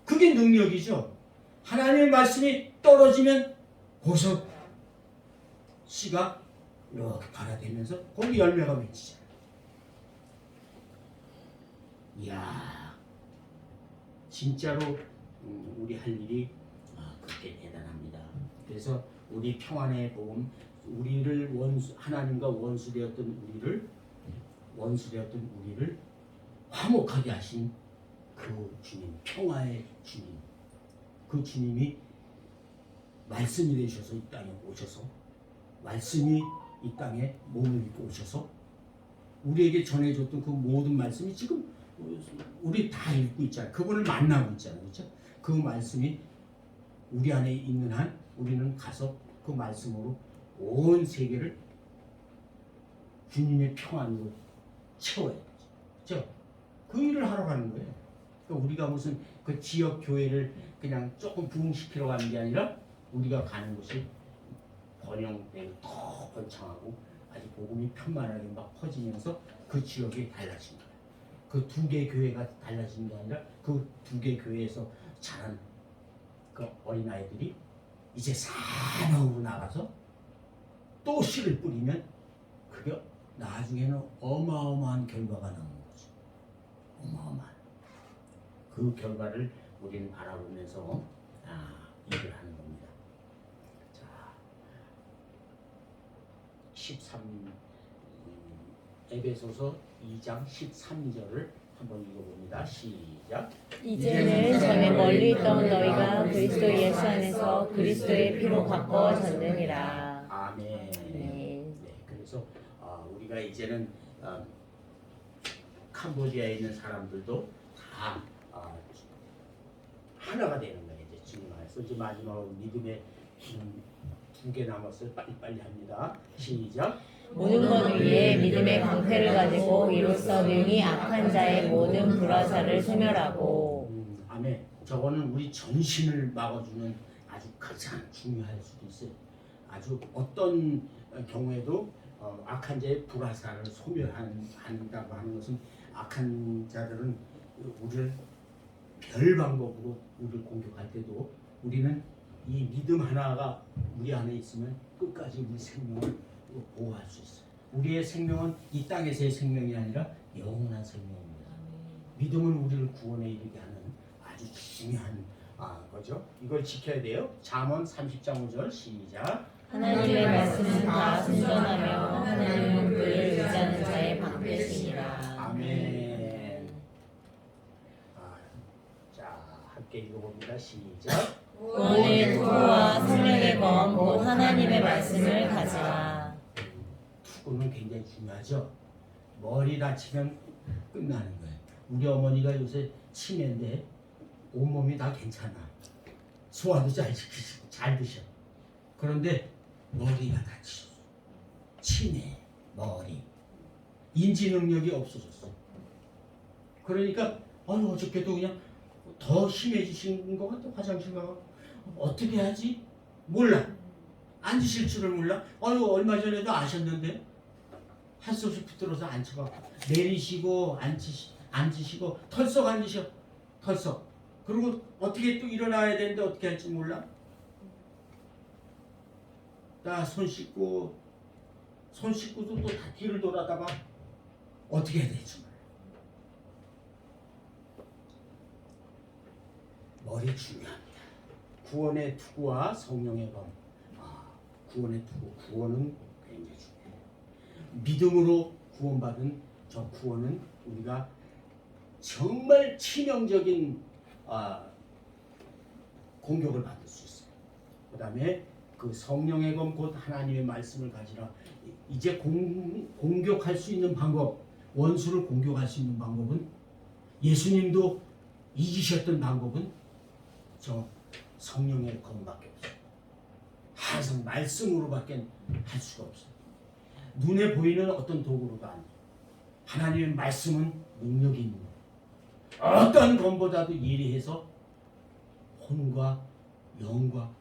그게 능력이죠. 하나님의 말씀이 떨어지면 거기서 씨가 이렇게 발화되면서 거기 열매가 맺히잖아요. 이야, 진짜로 우리 할 일이 그렇게 대단합니다. 그래서 우리 평안의 복음, 우리를 하나님과 원수되었던 우리를 화목하게 하신 그 주님, 평화의 주님, 그 주님이 말씀이 되셔서 이 땅에 오셔서 말씀이 이 땅에 몸을 입고 오셔서 우리에게 전해줬던 그 모든 말씀이 지금 우리 다 읽고 있잖아요. 그분을 만나고 있잖아요. 그렇죠? 그 말씀이 우리 안에 있는 한 우리는 가서 그 말씀으로 온 세계를 주님의 평안으로 채워야 되죠. 그렇죠? 그 일을 하러 가는 거예요. 그러니까 우리가 무슨 그 지역 교회를 그냥 조금 부흥시키러 가는 게 아니라 우리가 가는 곳이 번영되고 더 번창하고 아주 복음이 편만하게 막 퍼지면서 그 지역이 달라진 거예요. 그 두 개 교회가 달라진 게 아니라 그 두 개 교회에서 자란 그 어린아이들이 이제 산업으로 나가서 또 씨를 뿌리면 그게 나중에는 어마어마한 결과가 나오는 거죠. 어마어마한. 그 결과를 우리는 바라보면서 일을 하는 겁니다. 자, 13에베소서 2장 13절을 한번 읽어봅니다. 시작. 이제는 전에 멀리 있던 너희가 그리스도 예수 안에서 그리스도의 피로 바꿔졌느니라. 아멘. 네, 그래서 우리가 이제는 캄보디아에 있는 사람들도 다 하나가 되는 거예요. 이제 지금 말해서 이제 마지막으로 믿음의 2개 남았어요. 빨리 합니다. 시작. 모든 것 위에 믿음의 방패를 가지고 이로써 능히 악한 자의 모든 불화살을 소멸하고. 아멘. 저거는 우리 전신을 막아주는 아주 가장 중요할 수도 있어요. 아주 어떤 경우에도 악한 자의 불화살을 소멸한다고 하는 것은 악한 자들은 우리를 별 방법으로 우리를 공격할 때도 우리는 이 믿음 하나가 우리 안에 있으면 끝까지 우리 생명을 보호할 수 있어요. 우리의 생명은 이 땅에서의 생명이 아니라 영원한 생명입니다. 믿음은 우리를 구원에 이르게 하는 아주 중요한 거죠. 이걸 지켜야 돼요. 잠언 30장 5절 시작. 하나님의 말씀은 다 순전하며 하나님은 그를 의지하는 자의 방패시니라. 아멘. 자, 함께 읽어봅니다. 시작. 구원의 투구와 생명의 검 곧 하나님의 말씀을 가지라. 투구는 굉장히 중요하죠. 머리 다치면 끝나는 거예요. 우리 어머니가 요새 치매인데 온몸이 다 괜찮아. 소화도 잘 시키시고 잘 드셔. 그런데 머리가 다치셨어. 치매, 머리. 인지 능력이 없어졌어. 그러니까 어저께도 그냥 더 심해지신 것 같아. 화장실 가고 어떻게 하지? 몰라. 앉으실 줄을 몰라. 얼마 전에도 아셨는데 할 수 없이 붙들어서 앉혀갖고 내리시고 앉으시고 털썩 앉으셔. 털썩. 그리고 어떻게 또 일어나야 되는데 어떻게 할지 몰라. 나 손 씻고도 또 다 뒤를 돌아다가 어떻게 해야 될지 몰라. 머리 중요합니다. 구원의 투구와 성령의 검. 구원의 투구. 구원은 굉장히 중요해요. 믿음으로 구원받은 저 구원은 우리가 정말 치명적인 공격을 받을 수 있어요. 그 다음에 그 성령의 검 곧 하나님의 말씀을 가지라. 이제 공격할 수 있는 방법, 원수를 공격할 수 있는 방법은 예수님도 이기셨던 방법은 저 성령의 검밖에 없어요. 항상 말씀으로밖에 할 수가 없어요. 눈에 보이는 어떤 도구로가 아니에요. 하나님의 말씀은 능력이 있는 거예요. 어떤 검보다도 예리해서 혼과 영과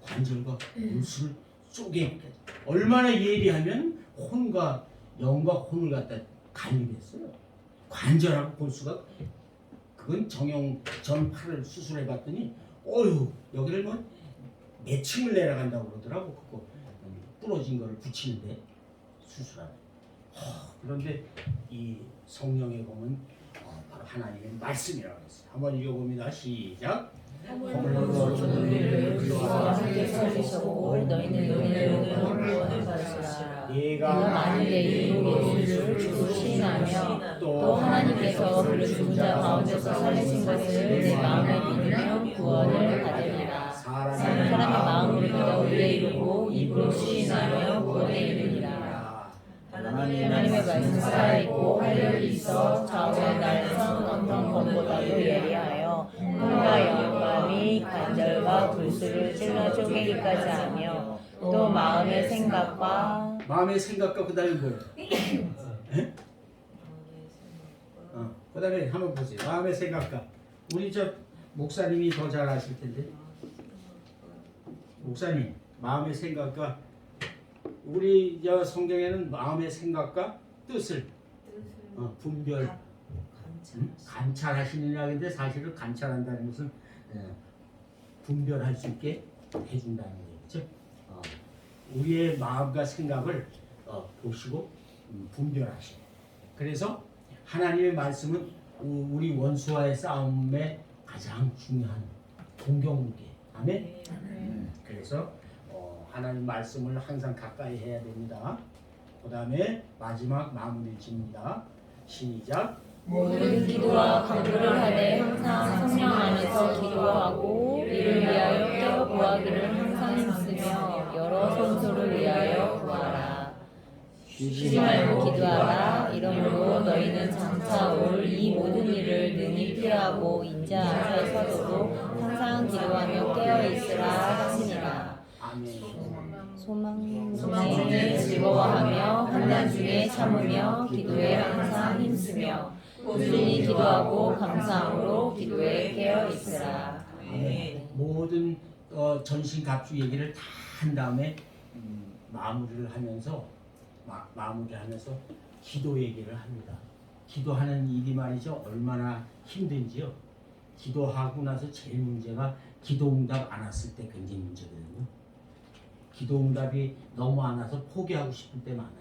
관절과 골수를 쪼개기까지. 얼마나 예리하면 혼과 영과 혼을 갖다 갈리겠어요. 관절하고 골수가 그건 정형 전 팔을 수술해봤더니 어휴 여기를 뭐 매칭을 내려간다고 그러더라고. 그거 부러진 거를 붙이는데 수술하는. 그런데 이 성령의 검은 바로 하나님의 말씀이라고 했어요. 한번 읽어봅니다. 시작. 허물로 주는 일을 그리스도와 함께 살리시고 너희는 은혜로 구원을 받으시라. 네가 만일 내 이름으로 예수를 주로 시인하며 또 하나님께서 그를 죽은 자 가운데서 살리신 것을 내 마음에 믿으면 구원을 받으리라. 사람의 마음으로 믿어 의에 이르고 입으로 시인하며 구원에 이르리라. 하나님의 말씀 살아있고 활력이 있어 좌우의 날선 어떤 검보다도 예리하여 혼과 영감이 관절과 골수를 찔러 쪼개기까지 하며 또 마음의 생각과 그다음에 뭐예요? 그다음에 한번 보세요. 마음의 생각과 우리 저 목사님이 더 잘 아실 텐데 목사님 마음의 생각과 우리 저 성경에는 마음의 생각과 뜻을 분별 감찰하시느냐 근데 사실은 감찰한다는 것은 분별할 수 있게 해준다는 얘기죠. 우리의 마음과 생각을 보시고 분별하시고 그래서 하나님의 말씀은 우리 원수와의 싸움에 가장 중요한 공격무기. 아멘. 그래서 하나님 말씀을 항상 가까이 해야 됩니다. 그 다음에 마지막 마무리 짓습니다. 시작. 모든 기도와 간구를 하되 항상 성령 안에서 기도하고 이를 위하여 깨어 구하기를 항상 힘쓰며 여러 성소를 위하여 구하라. 쉬지 말고 기도하라. 이러므로 너희는 장차 올 이 모든 일을 능히 피하고 인자 앞에 서도록 항상 기도하며 깨어 있으라 하시니라. 소망 중에 즐거워하며 환난 중에 참으며 기도에 항상 힘쓰며 꾸준히 기도하고 감사함으로 기도에 깨어 있으라. 모든 전신갑주 얘기를 다 한 다음에 마무리를 하면서 기도 얘기를 합니다. 기도하는 일이 말이죠 얼마나 힘든지요. 기도하고 나서 제일 문제가 기도응답 안 왔을 때 굉장히 문제거든요. 기도응답이 너무 안 와서 포기하고 싶을 때 많아요.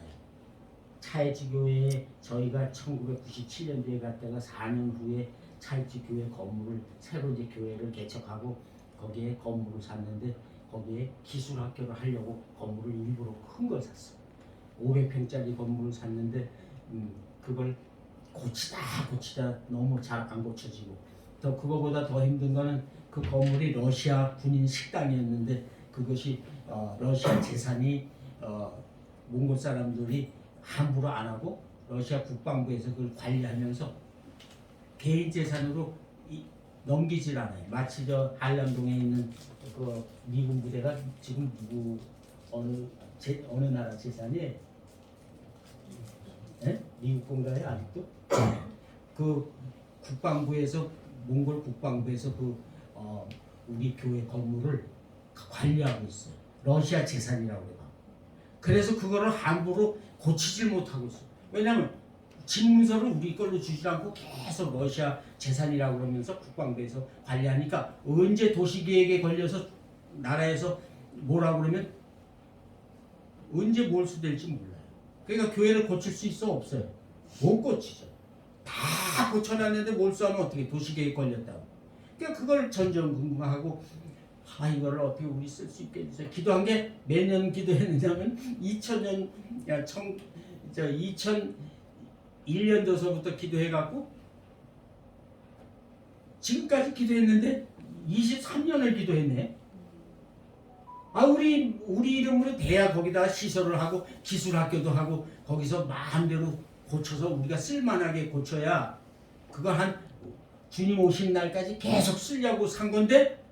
차일지교회에 저희가 1997년도에 갔다가 4년 후에 차일지교회 건물을 새로 이제 교회를 개척하고 거기에 건물을 샀는데 거기에 기술학교를 하려고 건물을 일부러 큰 걸 샀어요. 500평짜리 건물을 샀는데 그걸 고치다 너무 잘 안 고쳐지고 또 그거보다 더 힘든 거는 그 건물이 러시아 군인 식당이었는데 그것이 러시아 재산이 몽골 사람들이 함부로 안 하고 러시아 국방부에서 그걸 관리하면서 개인 재산으로 넘기질 않아요. 마치 저 한남동에 있는 그 미군 부대가 지금 어느 나라 재산이에요? 미국 건가요 아직도? 그 국방부에서 몽골 국방부에서 우리 교회 건물을 관리하고 있어요. 러시아 재산이라고 해요. 그래서 그거를 함부로 고치질 못하고 있어요. 왜냐하면 집문서를 우리 걸로 주지 않고 계속 러시아 재산이라고 그러면서 국방부에서 관리하니까 언제 도시계획에 걸려서 나라에서 뭐라고 그러면 언제 몰수될지 몰라요. 그러니까 교회를 고칠 수 있어 없어요? 못 고치죠. 다 고쳐놨는데 몰수하면 어떻게 도시계획 걸렸다고. 그러니까 그걸 전전긍긍하고 이거를 어떻게 우리 쓸 수 있게 해주세요. 기도한 게 매년 기도했느냐면 2000년 1년 전서부터 기도해갖고 지금까지 기도했는데 23년을 기도했네. 우리 이름으로 대학 거기다 시설을 하고 기술학교도 하고 거기서 마음대로 고쳐서 우리가 쓸만하게 고쳐야 그거 한 주님 오신 날까지 계속 쓰려고 산 건데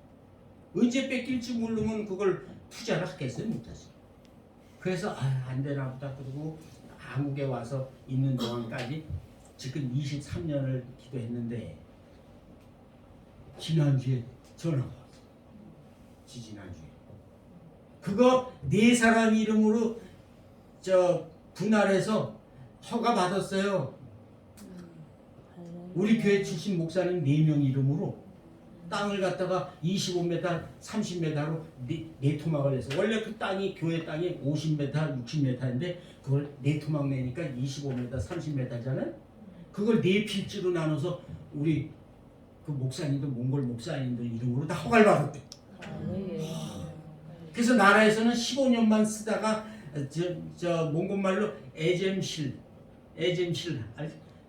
언제 뺏길지 모르면 그걸 투자를 하겠어요? 못하지. 그래서 안 되나 보다 그러고 한국에 와서 있는 동안까지 지금 23년을 기도했는데 지난주에 전화가 왔어. 지난주에. 그거 4사람 이름으로 분할해서 허가 받았어요. 우리 교회 출신 목사님 4명 이름으로 땅을 갖다가 25m, 30m로 네 토막을 해서 원래 그 땅이 교회 땅이 50m, 60m인데 그걸 4토막 내니까 25m, 30m잖아요. 그걸 4필지로 나눠서 우리 그 목사님들 몽골 목사님들 이름으로 다 허가를 받았대. 그래서 나라에서는 15년만 쓰다가 몽골말로 에젬실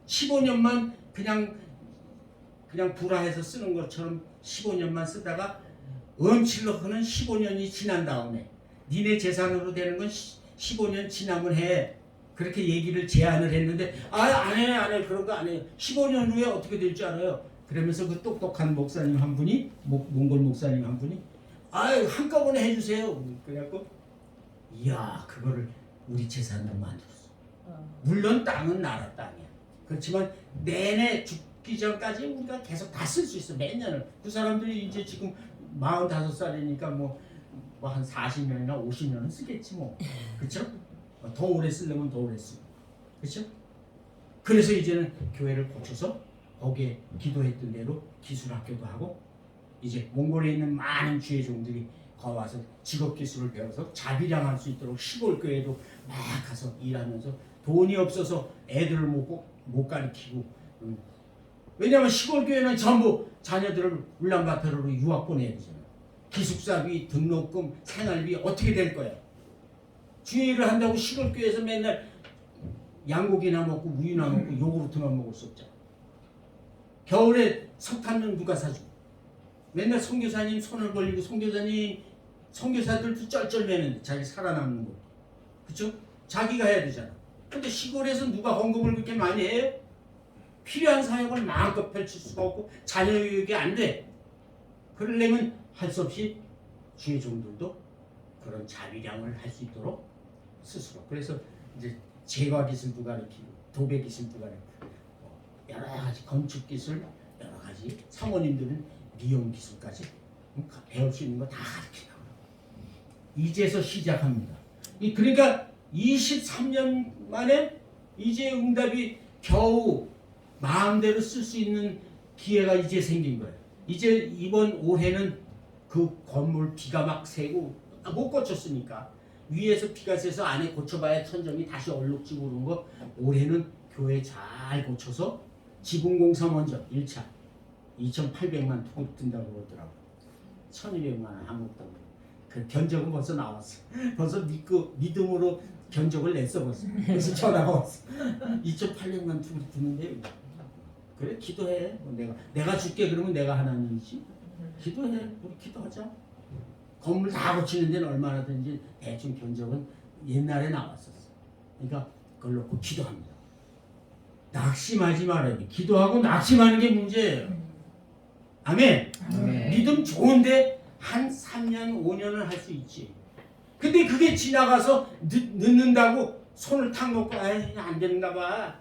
15년만 그냥 불화해서 쓰는 것처럼 15년만 쓰다가 은칠로는 15년이 지난 다음에 니네 재산으로 되는 건 15년 지나면 해. 그렇게 얘기를 제안을 했는데 안 해 그런 거 안 해요. 15년 후에 어떻게 될 줄 알아요? 그러면서 그 똑똑한 목사님 한 분이 몽골 목사님 한 분이 한꺼번에 해주세요. 그래갖고 이야 그거를 우리 재산으로 만들었어. 물론 땅은 나라 땅이야. 그렇지만 내내 죽기 전까지 우리가 계속 다 쓸 수 있어. 몇 년을. 그 사람들이 이제 지금 45살이니까 뭐 한 40년이나 50년은 쓰겠지 뭐. 그렇죠? 더 오래 쓰려면 더 오래 쓰고. 그렇죠? 그래서 이제는 교회를 고쳐서 거기에 기도했던 대로 기술학교도 하고 이제 몽골에 있는 많은 주의 종들이 거기 와서 직업기술을 배워서 자비량할 수 있도록 시골 교회도 막 가서 일하면서 돈이 없어서 애들을 못 가르치고 왜냐하면 시골 교회는 전부 자녀들을 울란바토르로 유학 보내야 되잖아. 기숙사비, 등록금, 생활비 어떻게 될 거야? 주의를 한다고 시골 교회에서 맨날 양고기나 먹고 우유나 먹고 요구르트만 먹을 수 없잖아. 겨울에 석탄은 누가 사주고 맨날 선교사님 손을 벌리고 선교사들도 쩔쩔매는데 자기 살아남는 거 그쵸? 자기가 해야 되잖아. 근데 시골에서 누가 헌금을 그렇게 많이 해요? 필요한 사역을 마음껏 펼칠 수가 없고 자녀 교육이 안 돼. 그러려면 할 수 없이 주의 종들도 그런 자비량을 할 수 있도록 스스로. 그래서 이제 제과 기술도 가르치고 도배 기술도 가르치고 여러 가지 건축 기술, 여러 가지 사모님들은 미용 기술까지 배울 수 있는 거 다 가르치라고. 이제서 시작합니다. 그러니까 23년 만에 이제 응답이 겨우 마음대로 쓸 수 있는 기회가 이제 생긴 거예요. 이제 이번 올해는 그 건물 비가 막 새고 못 고쳤으니까 위에서 비가 새서 안에 고쳐봐야 천정이 다시 얼룩지고 그런 거 올해는 교회 잘 고쳐서 지붕공사 먼저 1차 2,800만 통 든다고 그러더라고. 1,200만 원 한국 돈. 그 견적은 벌써 나왔어. 벌써 믿음으로 견적을 냈어 벌써. 그래서 전화가 왔어. 2,800만 통 드는데 그래 기도해. 내가 줄게 그러면 내가 하나님이지. 기도해. 우리 기도하자. 건물 다 고치는 데는 얼마나든지 대충 견적은 옛날에 나왔었어. 그러니까 그걸 놓고 기도합니다. 낙심하지 말아야 돼. 기도하고 낙심하는 게 문제예요. 아멘. 믿음 좋은데 한 3년, 5년을 할 수 있지. 근데 그게 지나가서 늦는다고 손을 탁 놓고 안 되는가 봐.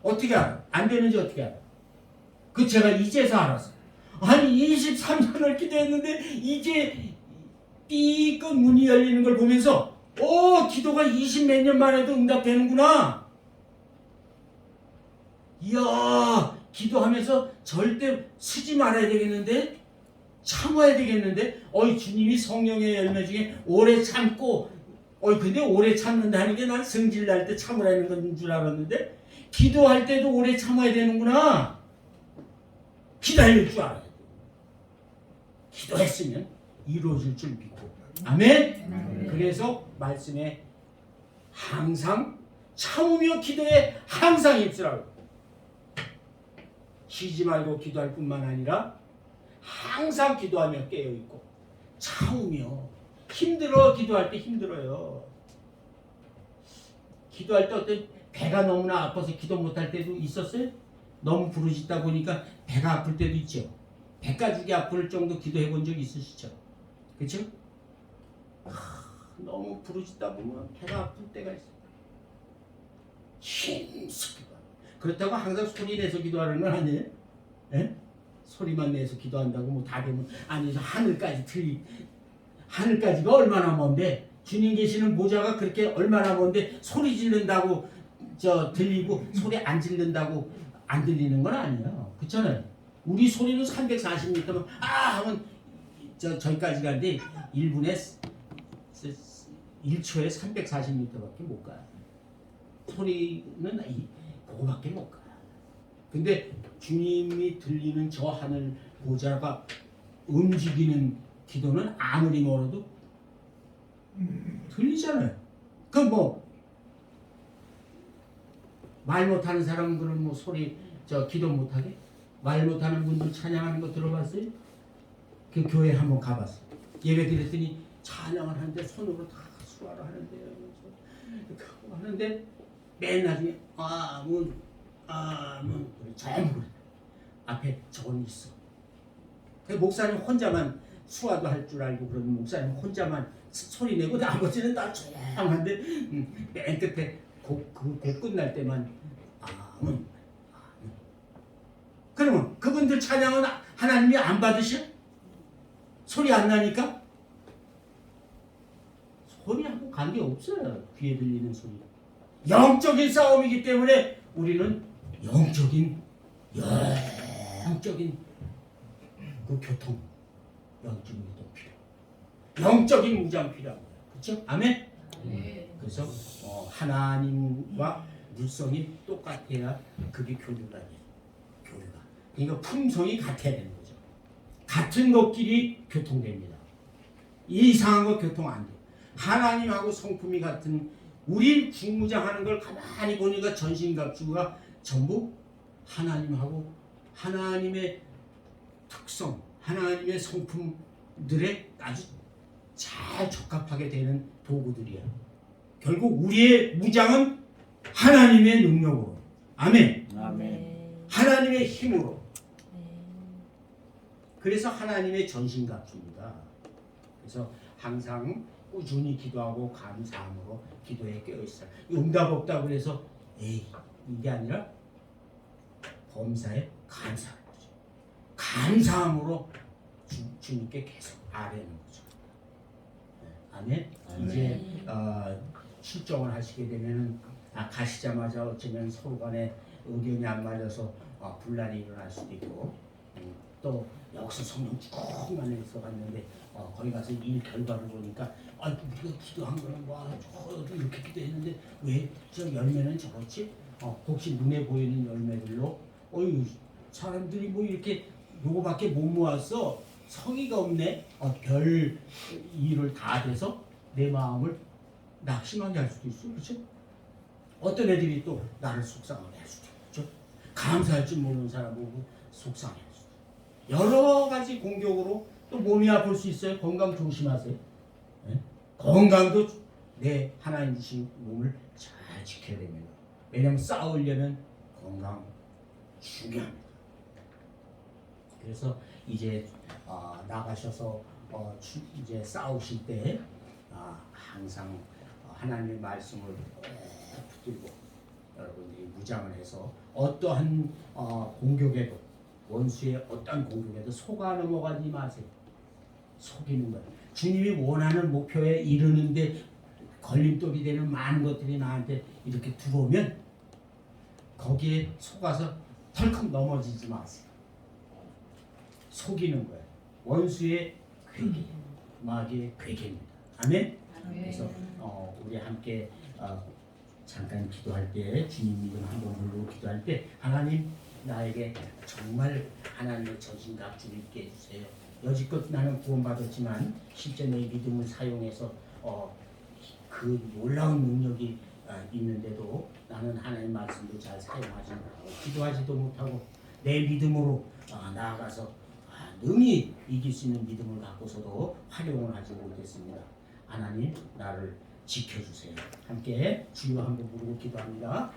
어떻게 알아? 안 되는지 어떻게 알아? 그 제가 이제서 알았어. 아니 23년을 기도했는데 이제 삐끗 문이 열리는 걸 보면서 기도가 20몇 년 만에도 응답되는구나. 이야 기도하면서 절대 쓰지 말아야 되겠는데 참아야 되겠는데 주님이 성령의 열매 중에 오래 참고 근데 오래 참는다는 게 난 성질 날 때 참으라는 건 줄 알았는데 기도할 때도 오래 참아야 되는구나. 기다릴 줄 알아야 돼. 기도했으면 이루어질 줄 믿고. 아멘. 그래서 말씀에 항상 참으며 기도에 항상 힘쓰라고. 쉬지 말고 기도할 뿐만 아니라 항상 기도하며 깨어있고 참으며. 힘들어. 기도할 때 힘들어요. 기도할 때 어떤 배가 너무나 아파서 기도 못할 때도 있었어요? 너무 부르짖다 보니까 배가 아플 때도 있죠. 배가죽이 아플 정도 기도해 본 적 있으시죠? 그렇죠? 너무 부르짖다 보면 배가 아플 때가 있어요. 힘쓰기도 하고. 그렇다고 항상 소리 내서 기도하는 건 아니에요. 예? 소리만 내서 기도한다고 뭐 다 되면 아니 하늘까지가 얼마나 먼데 주님 계시는 모자가 그렇게 얼마나 먼데 소리 지른다고 들리고 소리 안 지른다고 안 들리는 건 아니에요. 그렇잖아요. 우리 소리는 340m면 하면 저기까지 가는데 1초에 340m밖에 못 가요. 소리는 그거밖에 못 가요. 근데 주님이 들리는 저 하늘 보좌가 움직이는 기도는 아무리 멀어도 들리잖아요. 그럼 말 못하는 사람들은 소리 기도 못하게? 말 못하는 분들 찬양하는 거 들어봤어요? 그 교회 한번 가봤어요. 예배 드렸더니 찬양을 하는데 손으로 다 수화를 하는데요. 하는데 맨 나중에 아문 전부 앞에 저건 있어. 그 목사님 혼자만 수화도 할 줄 알고 그러면 목사님 혼자만 소리 내고 나머지는 다 조용한데 맨 끝에 곡 끝날 때만 아문. 그러면 그분들 찬양은 하나님이 안 받으셔? 소리 안 나니까? 소리하고 관계없어요. 귀에 들리는 소리. 영적인 싸움이기 때문에 우리는 영적인 그 교통, 영적인 교통 필요, 영적인 무장 필요한 거예요. 그렇죠? 아멘? 네. 그래서 하나님과 물성이 똑같아야 그게 교류가 돼요. 교류가. 그러니까 품성이 같아야 되는 거죠. 같은 것끼리 교통됩니다. 이상한 거 교통 안 돼요. 하나님하고 성품이 같은 우리 중무장하는 걸 가만히 보니까 전신갑주가 전부 하나님하고 하나님의 특성, 하나님의 성품들에 아주 잘 적합하게 되는 도구들이야. 결국 우리의 무장은 하나님의 능력으로, 아멘. 아멘. 하나님의 힘으로. 그래서 하나님의 전신갑주입니다. 그래서 항상 꾸준히 기도하고 감사함으로 기도에 깨어있어요. 응답 없다고 그래서 이게 아니라 범사에 감사하는 거죠. 감사함으로 주님께 계속 아뢰는 거죠. 아멘. 이제 출정을 하시게 되면은 가시자마자 어쩌면 서로 간에 의견이 안 맞아서 분란이 일어날 수도 있고 또 여기서 성령 쭉만 해서 갔는데 거기 가서 일 결과를 보니까 우리가 기도한 거는 이렇게 기도했는데 왜 저 열매는 저렇지? 혹시 눈에 보이는 열매들로 사람들이 이렇게 요거밖에 못 모았어. 성의가 없네. 별 일을 다 돼서 내 마음을 낙심하게 할 수도 있어. 그렇죠? 어떤 애들이 또 나를 속상하게 할 수도 있죠. 감사할 줄 모르는 사람 보고 속상해 할 수도 있고. 여러 가지 공격으로 또 몸이 아플 수 있어요. 건강 조심하세요. 네? 건강도 내 하나님 주신 몸을 잘 지켜야 됩니다. 왜냐하면 싸우려면 건강 중요합니다. 그래서 이제 나가셔서 이제 싸우실 때 항상 하나님의 말씀을 붙들고 여러분들이 무장을 해서 어떠한 공격에도 원수의 어떠한 공격에도 속아 넘어가지 마세요. 속이는 것. 주님이 원하는 목표에 이르는데 걸림돌이 되는 많은 것들이 나한테 이렇게 들어오면 거기에 속아서 덜컥 넘어지지 마세요. 속이는 거예요. 원수의 괴계, 마귀의 괴계입니다. 아멘. 그래서 우리 함께 잠깐 기도할 때 주님 이름 한번 부르고 기도할 때 하나님 나에게 정말 하나님의 전신갑주를 있게 해주세요. 여지껏 나는 구원받았지만 실제 내 믿음을 사용해서 그 놀라운 능력이 있는데도 나는 하나님 말씀도 잘 사용하지 못하고 기도하지도 못하고 내 믿음으로 나아가서 능히 이길 수 있는 믿음을 갖고서도 활용을 하지 못했습니다. 하나님 나를 지켜주세요. 함께 주여 한번 부르고 기도합니다.